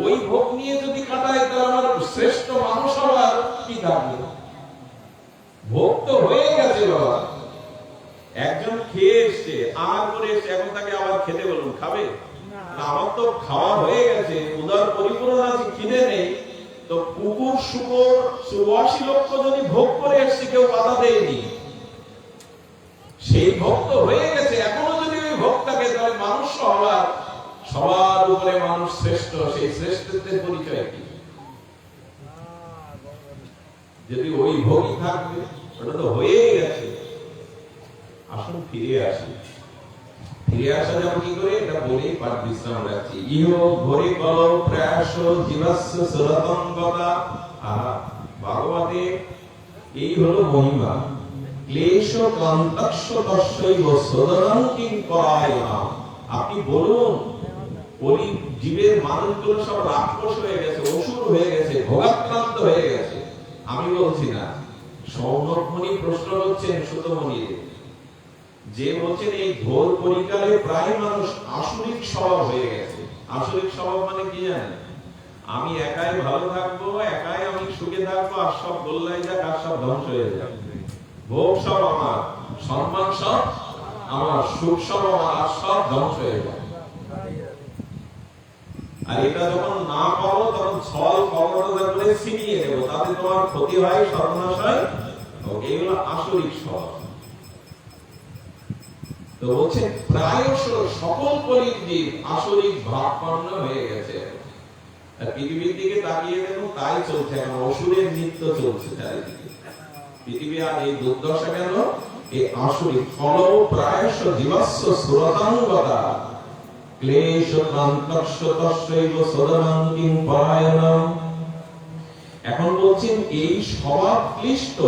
ওই ভোগ নিয়ে যদি কাটায়, তাহলে আমার শ্রেষ্ঠ মানুষ হওয়ার কি থাকবে? ভোগ তো হয়ে গেছে বাবা। একজন খেয়ে এসছে, আহার করে এসছে, এখন তাকে আবার খেতে বলুন, খাবে? আমার তো খাওয়া হয়ে গেছে, উদর পরিপূর্ণ আছে, খিদে নেই। তো কুকুর শুকর 84 লক্ষ যদি ভোগ করে এসছে, কেউ বাধা দেয়নি, সেই ভোগ তো হয়ে গেছে। এখনো যদি ওই ভোগটাকে, তাহলে মানুষ হওয়ার, সবার উপরে মানুষ শ্রেষ্ঠ, সেই শ্রেষ্ঠত্বের পরিচয় কি? যদি ওই ভোগই থাকবে, ওটা তো হয়েই গেছে। আসুন ফিরে আসি। ফিরে আসা যাবে কি করে? এটা বলেই পাঠ বিশ্রাম রাখছি। ইহ ঘরে কল প্রয়াস জীবস্য সুরতঙ্গতা। ভাগবতে এই হলো মহিমা। ক্লেশ কান্তস্য তস্যৈব সদনং কিং করায়না। আপনি বলুন, ওই জীবের মানুষগুলো সব রাক্ষস হয়ে গেছে, অসুর হয়ে গেছে, ভোগাক্রান্ত হয়ে গেছে। আমি বলছি না, সৌনকমণি প্রশ্ন করছেন সুতমণির, যে বলছেন এই ঘোর পরিকালে প্রায় মানুষ আসরিক স্বভাব হয়ে গেছে। আসরিক স্বভাব মানে কি জানেন? আমি একাই ভালো থাকবো, একাই আমি সুখে থাকবো, আর সব গোল্লাই যাক, আর সব ধ্বংস হয়ে যাবে। ভোগ সব আমার, সম্মান সব আমার, সুখ সব আমার, আর সব ধ্বংস হয়ে যাবে। আর এটা যখন না পাবো তখন ছল কপটতা করে ছিনিয়ে নেবো, তাতে তোমার ক্ষতি হয়, সর্বনাশ হয়। এগুলো আসরিক স্বভাব। তো বলছে প্রায়শ সকল কলির জীব আসরিক ভাবপন্ন হয়ে গেছে। পৃথিবীর দিকে তাকিয়ে দেখুন, তাই চলছে এখন, অসুরের নৃত্য চলছে চারিদিকে। পৃথিবী আর এই দুর্দশা কেন? এই আসরিক ফল প্রায়শ জীবস্য সুরতাঙ্গতা ক্লেশ ক্লান্তস্য তস্যৈব সদনং কিং পরায়ণম। এখন বলছেন এই স্বভাব ক্লিষ্ট,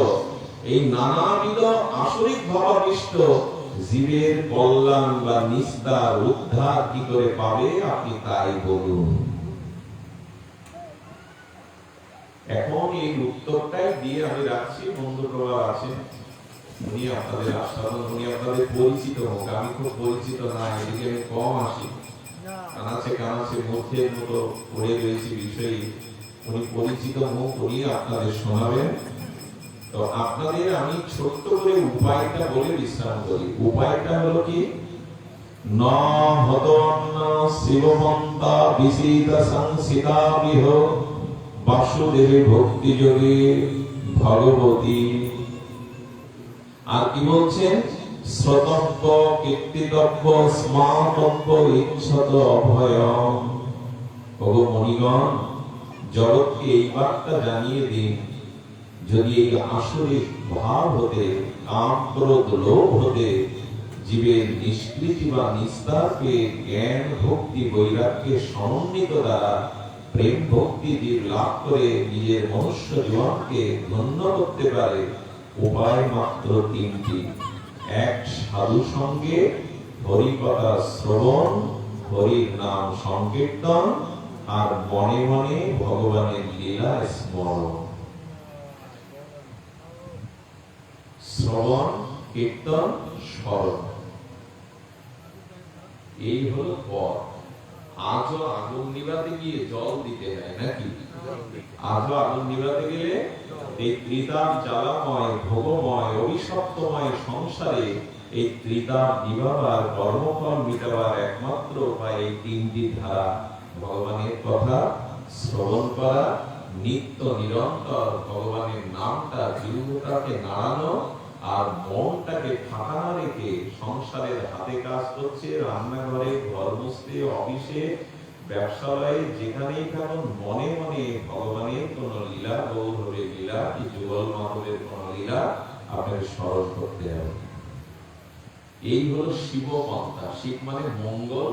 এই নানাবিধ আসরিক ভাবাবিষ্ট জীবের কল্যাণ বা নিস্তার উদ্ধার কি করে পাবে, আপনি তাই বলুন। এখন এই উত্তরটাই দিয়ে আমি রাখছি। বন্ধু প্রভা আছেন, উনি আপনাদের আস্বাদন, উনি আপনাদের পরিচিত হোক। আমি খুব পরিচিত না, এদিকে আমি কম আসি, কানাচে কানাচে মধ্যের মতো পড়ে রয়েছে বিষয়ই। উনি পরিচিত মুখ, উনি আপনাদের শোনাবেন। তো আপনাদের আমি ছোট্ট করে উপায়টা বলে বিশ্রাম করি। উপায়টা হলো কি, ন হতন্ন শিবমন্তা বিসিত সংসিতা বিহ বাসুদেবে ভক্তি যোগে ভগবতী। আর কি বলছেন? শ্রোতব্য কীর্তিতব্য স্মাতব্য ইচ্ছত অভয়ম। ওগো মণিগণ, জগৎকে এই বার্তা জানিয়ে দিন, যদি এই আসরিক ভাব হতে, কাম ক্রোধ লোভ হতে জীবের নিষ্কৃতি বা নিস্তার পেয়ে জ্ঞান ভক্তি বৈরাগ্যের সমন্বিত দ্বারা প্রেম ভক্তি জীব লাভ করে নিজের মনুষ্য জীবনকে ধন্য করতে পারে, উপায় মাত্র তিনটি। এক, সাধু সঙ্গে হরিকথা শ্রবণ, হরির নাম সংকীর্তন, আর মনে মনে ভগবানের লীলা স্মরণ। শ্রবণ, কীর্তন, স্মরণ, এই হলো পথ। আজও আগুন নিভাতে গিয়ে জল দিতে হয় নাকি? আজও আগুন নিভাতে গেলে এই ত্রিতাপ জ্বালাময়, ভোগময়, অভিশপ্তময় সংসারে এই ত্রিতাপ নিভাবার, কর্মফল মিটাবার একমাত্র উপায় এই তিনটি ধারা। ভগবানের কথা শ্রবণ করা, নিত্য নিরন্তর ভগবানের নামটা জিহ্বাটাকে নাড়ানো, আর মনটাকে ফাঁকা না রেখে সংসারের হাতে কাজ করছে, রান্নাঘরে, ঘর মুছতে, অফিসে, ব্যবসালয়ে, যেখানেই থাকুন মনে মনে ভগবানের কোন লীলা, গৌরবের লীলা কি যুগল মাধবের কোন লীলা আপনাকে স্মরণ করতে হবে। এই হলো শিব পন্থা। শিব মানে মঙ্গল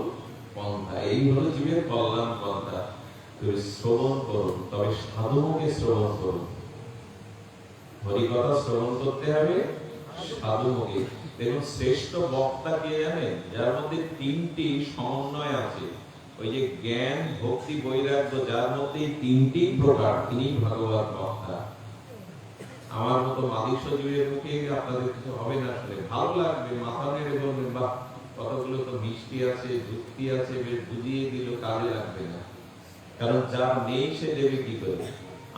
পন্থা, এই হলো জীবের কল্যাণ পন্থা। শ্রবণ করুন, তবে সাধুমুখে শ্রবণ করুন। হরিকথা শ্রবণ করতে হবে সাধুমুখে। দেখুন শ্রেষ্ঠ বক্তা কে জানেন? যার মধ্যে তিনটি সমন্বয় আছে। ওই যে জ্ঞান ভক্তি বৈরাগ্য, যার মধ্যে তিনটি প্রকার, তিনি ভগবত বক্তা। আমার মতো মাদিক সজীবের মুখে আপনাদের কিছু হবে না, শুনে ভালো লাগবে, মাথা নেড়ে বলবেন বাহ কতগুলো তো মিষ্টি আছে, যুক্তি আছে, বেশ বুঝিয়ে দিল, কাজে লাগবে না। কারণ যার নেই সে দেবে কি করে?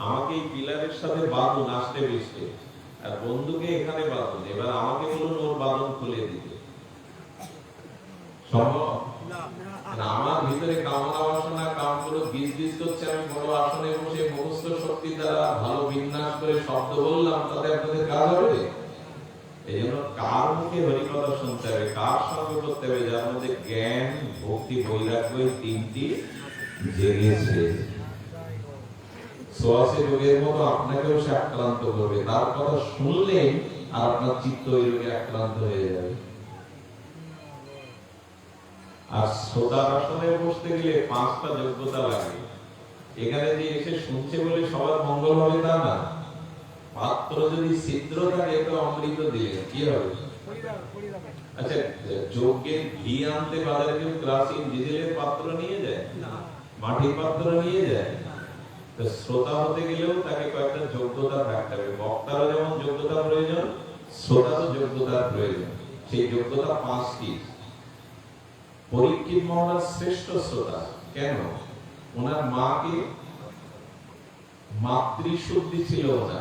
আমাকে এই পিলারের সাথে বাঁধুন আসতে বেশতে, আর বন্ধুকে এখানে বাঁধুন, এবার আমাকে বলুন ওর বাঁধন খুলে দিতে সম্ভব? আমার ভিতরে কামনা বাসনা কাম করে বীজ বীজ করছে, আমি বড় আসনে বসে মুখস্থ শক্তি দ্বারা ভালো বিন্যাস করে শব্দ বললাম, তাতে আপনাদের কাজ হবে? এই জন্য কার মুখে হরিকথা শুনতে হবে, কার সঙ্গে করতে হবে? যার মধ্যে জ্ঞান ভক্তি বৈরাগ্য তিনটি জেগেছে। সোয়াসে রোগের মতো আপনাকেও সে আক্রান্ত করবে, তার কথা শুনলেন আর আপনার চিত্ত ওই রোগে আক্রান্ত হয়ে যাবে। আর শ্রোতার আসনে বসতে গেলে 5টা যোগ্যতা লাগে। এখানে যে এসে শুনছে বলে সবার মঙ্গল হবে তা না। পাত্র যদি ছিদ্র থাকে তো অমৃত দিলে কি হবে? আচ্ছা, যজ্ঞের ঘি আনতে বাজারে কেউ ক্লাসিক ডিজেলের পাত্র নিয়ে যায়? মাটির পাত্র নিয়ে যায়? তো শ্রোতা হতে গেলেও তাকে কয়েকটা যোগ্যতা থাকতে হবে। বক্তারও যেমন যোগ্যতা প্রয়োজন, শ্রোতারও যোগ্যতার প্রয়োজন। সেই যোগ্যতা 5টি। পরীক্ষিত মহারাজ শ্রেষ্ঠ শ্রোতা। কেন? ওনার মাকে মাতৃশুদ্ধি ছিল না।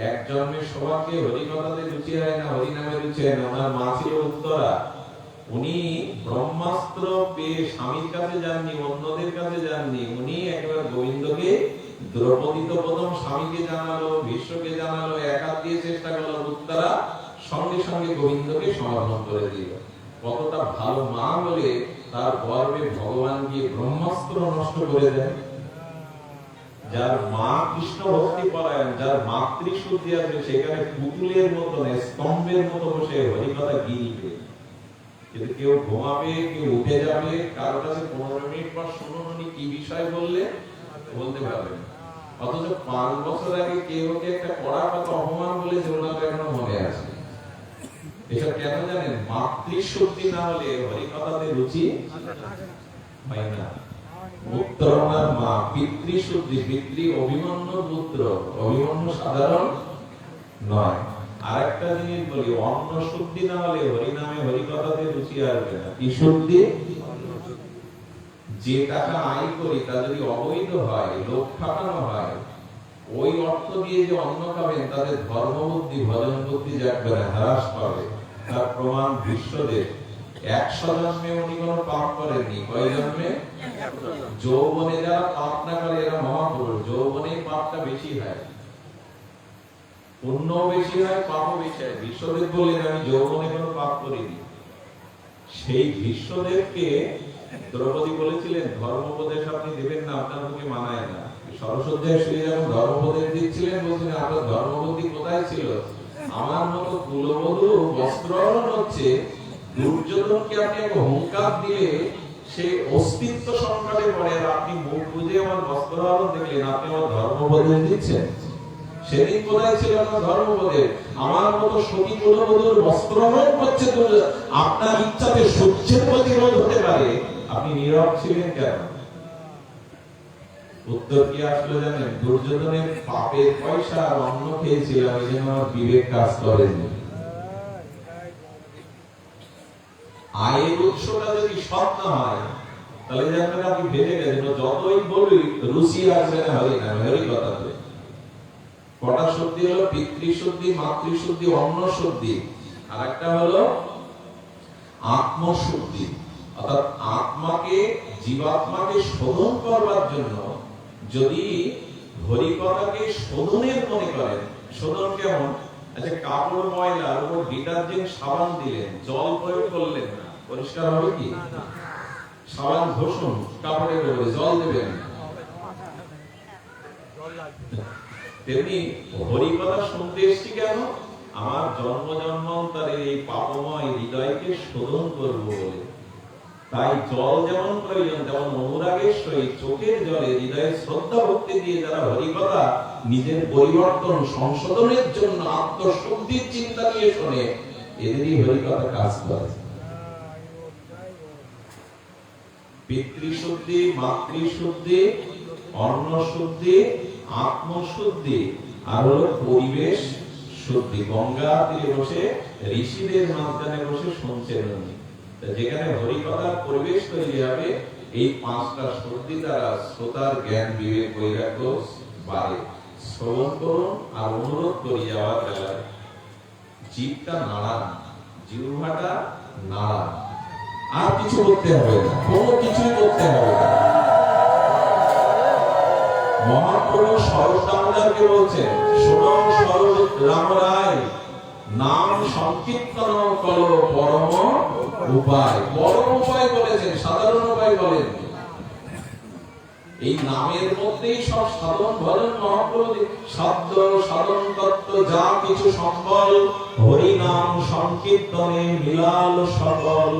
এক জন্মে সবাইকে হরিকথাতে রুচি হয় না, হরিনামে রুচি হয় না। ওনার মা ছিল উত্তরা। উনি ব্রহ্মাস্ত্র পেয়ে স্বামীর কাছে যাননি, অন্যদের কাছে যাননি। উনি একবার গোবিন্দকে, দ্রৌপদী তো প্রথম স্বামীকে জানালো, বিশ্বকে জানালো, একা দিয়ে চেষ্টা করলো, উত্তরা সঙ্গে সঙ্গে গোবিন্দকে সমর্পণ করে দিল। কতটা ভালো মা বলে তার গর্বে ভগবান গিয়ে ব্রহ্মাস্ত্র নষ্ট করে দেয়। যার মা কৃষ্ণ ভক্তি পরায়ণ, যার মাতৃশুদ্ধি আছে, সেখানে পুতুলের মতো স্তম্ভের মতো বসে হরিকথা গিলবে। কিন্তু কেউ ঘুমাবে, কেউ উঠে যাবে, কারো কাছে 15 মিনিট পর শুনুন কি বিষয় বললে বলতে পারবেন। অথচ 5 বছর আগে কেউ একটা কড়া কথা অপমান বলে ওনার এখনো মনে আছে। এটা কেন জানেন? মাতৃশুদ্ধি না হলে হরিকথাতে রুচি হয় না। উত্তরণার মা পিতৃশুদ্ধি, পিতৃ অভিমন্যু পুত্র। অভিমন্যু সাধারণ নয়। আরেকটা জিনিস বলি, অন্ন শুদ্ধি না হলে হরিনামে হরিকথাতে রুচি আসবে না। কি শুদ্ধি? যে টাকা আয় করি তা যদি অবৈধ হয়, লোক ঠকানো হয়, ওই অর্থ দিয়ে যে অন্ন খাবেন, তাদের ধর্মবুদ্ধি, ভজন বুদ্ধি জাগবে না, হ্রাস পাবে। তার প্রমাণ বিশ্বদেব। 100 জন্মে উনি কোনো পাপ করেননি। কয় জন্মে? যৌবনে যারা পাপ না করে এরা মহাপুরুষ। যৌবনে পাপটা বেশি হয়, পুণ্য বেশি হয়, পাপও বেশি হয়। বিশ্বদেব বললেন আমি যৌবনে কোনো পাপ করিনি। সেই বিশ্বদেবকে দ্রৌপদী বলেছিলেন ধর্মোপদেশ আপনি দেবেন না, আপনার মুখে মানায় না। সরস্বতীর শুয়ে যখন ধর্মোপদেশ দিচ্ছিলেন, বলছিলেন আপনার ধর্মবুদ্ধি কোথায় ছিল? আমার মতো কুলবধূ বস্ত্রহরণ হচ্ছে, দুর্যোধনকে আপনি এক হুঙ্কার দিলে সে অস্তিত্ব সংকটে পড়ে, আর আপনি মুখ বুঝে আমার বস্ত্রহরণ দেখলেন, আপনি আমার ধর্মোপদেশ দিচ্ছেন। সেদিন কোথায় ছিল আমার ধর্মোপদেশ? আমার মতো সতী কুলবধূর বস্ত্রহরণ করছে, আপনার ইচ্ছাতে সূর্যের প্রতিরোধ হতে পারে, আপনি নীরব ছিলেন কেন? উত্তর কি আসলো জানেন? দুর্যোধনের পাপের পয়সা আর অন্ন খেয়েছিলাম, এই জন্য আমার বিবেক কাজ করেনি। আয়ের উৎসটা যদি সৎ না হয়, তাহলে জানবেন আপনি ভেবে গেছেন যতই বলি রুচি আসবে না হরিনামে, হরিকথাতে। কটা শুদ্ধি হলো? পিতৃশুদ্ধি, মাতৃশুদ্ধি, অন্ন শুদ্ধি। আর একটা হলো আত্মশুদ্ধি। অর্থাৎ আত্মাকে, জীবাত্মাকে শোধন করবার জন্য যদি হরিকথাকে শোধনের মনে করেন। শোধন কেমন? আচ্ছা, কাপড় ময়লার উপর ডিটারজেন্ট সাবান দিলেন, জল প্রয়োগ করলেন না, পরিষ্কার হবে কি? সাবান ঘষুন কাপড়ের উপরে, জল দেবেন না। তেমনি হরিকথা শুনতে এসেছি কেন? আমার জন্ম জন্মান্তরের এই পাপময় হৃদয়কে শোধন করবো বলে। তাই জল যেমন প্রয়োজন, তেমন অনুরাগের সহিত চোখের জলে হৃদয়ের শ্রদ্ধা ভক্তি দিয়ে যারা হরিকথা নিজের পরিবর্তন সংশোধনের জন্য আত্মশুদ্ধির চিন্তা নিয়ে শোনে, এদেরই হরিকথা কাজ করে। পিতৃশুদ্ধি, মাতৃশুদ্ধি, অন্ন শুদ্ধি, আত্মশুদ্ধি, আর হলো পরিবেশ শুদ্ধি। গঙ্গা তীরে বসে ঋষিদের মাঝখানে বসে শুনছেন উনি। যেখানে হরিকথার পরিবেশ তৈরি হবে, এই 5টা শুদ্ধি দ্বারা শ্রোতার জ্ঞান, বিবেক, বৈরাগ্য বাড়ে। শ্রবণ করুন আর অনুরোধ করি যাওয়ার বেলায় জিভটা নাড়ান, জিহ্বাটা নাড়ান। আর কিছু করতে হবে না, কোনো কিছুই করতে হবে না। মহাপ্রভু শরৎদামোদরকে বলছেন, শোনো শরৎ রাম রায়, নাম সংকীর্তন করো পরম উপায়। পরম উপায় বলেছেন, সাধারণ উপায় বলেন। এই নামের মধ্যেই সব সাধন ভজন মহাপ্রভু শব্দ সাধন তত্ত্ব যা কিছু সম্বল, হরি নাম সংকীর্তনে মিলাল সকল।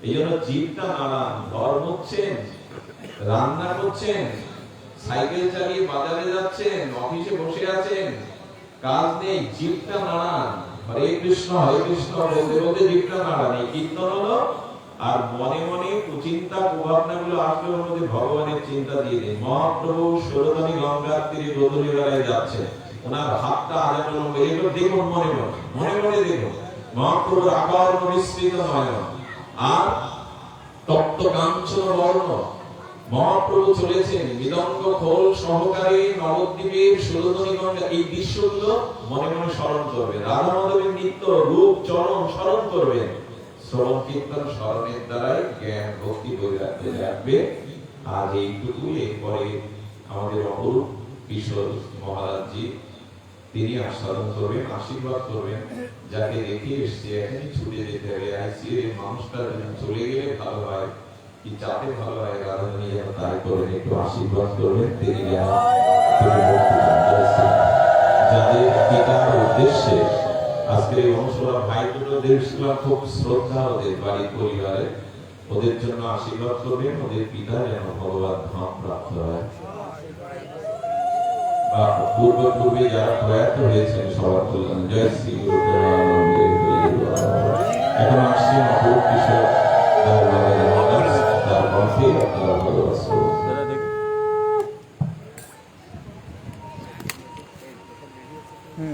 এই জন্য জিভটা নাড়ান। ঘর মুছছেন, রান্না করছেন, সাইকেল চালিয়ে বাজারে যাচ্ছেন, অফিসে বসে আছেন, কাজ নেই, জিভটা নাড়ান। হরে কৃষ্ণ বলতে বলতে জিভটা নাড়ান। এই কীর্তন হলো। আর মনে মনে কুচিন্তা কুভাবনা গুলো আসলে ওর মধ্যে ভগবানের চিন্তা দিয়ে দিন। মহাপ্রভু ষোলধানী গঙ্গার তীরে গোধূলি বেলায় যাচ্ছে, ওনার হাতটা আজানো, এগুলো দেখুন মনে মনে, মনে মনে দেখুন। মহাপ্রভুর আকার পরিশ্রিত নয়ন আর তপ্ত কাঞ্চন বর্ণ। মহাপ্রভু চলেছেন মৃদঙ্গ খোল সহকারে নবদ্বীপের সুরধনী গঙ্গা। এই দৃশ্যগুলো মনে মনে স্মরণ করবেন, রাধা মাধবের নিত্য রূপ চরণ স্মরণ করবেন। শ্রবণ কীর্তন স্মরণের দ্বারাই জ্ঞান ভক্তি বৈরাগ্য জাগবে। আর এইটুকু। এরপরে আমাদের অপরূপ কিশোর মহারাজজি তিনি আস্বাদন করবেন, আশীর্বাদ করবেন। যাকে রেখে এসছে এখনই ছুটে যেতে হবে, আইসিএ মানুষটা চলে গেলে ভালো হয়, কি চাপে ভালো হয়, রাধারানী যেন তাই করেন, একটু আশীর্বাদ করবেন। তিনি যাদের পিতার উদ্দেশ্যে আজকের এই অনুসরণ ভাই দুটো দেখছিলাম, খুব শ্রদ্ধা ওদের বাড়ির পরিবারে, ওদের জন্য আশীর্বাদ করবেন। ওদের পিতা যেন ভগবান ধাম প্রাপ্ত হয়। পূর্বে যারা প্রয়াত হয়েছেন সবার কল্যাণ। জয় শ্রী গুরু প্রেমানন্দে হরি বল। এখন আসছে অপূর্ব কিশোর তার কণ্ঠে আপনারা ভালোবাসো। দাদা দেখি।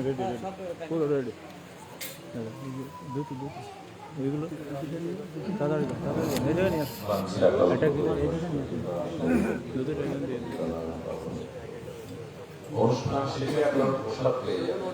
রেডি রেডি পুরো রেডি। দুটো এগুলো তাড়াতাড়ি এই জায়গায় নিয়ে আসো। এটা কি এই জায়গায় নিয়ে আসো। দুটো ট্রেন দিয়ে অনুষ্ঠান শেষে আপনারা প্রসাদ পেয়ে যাবেন।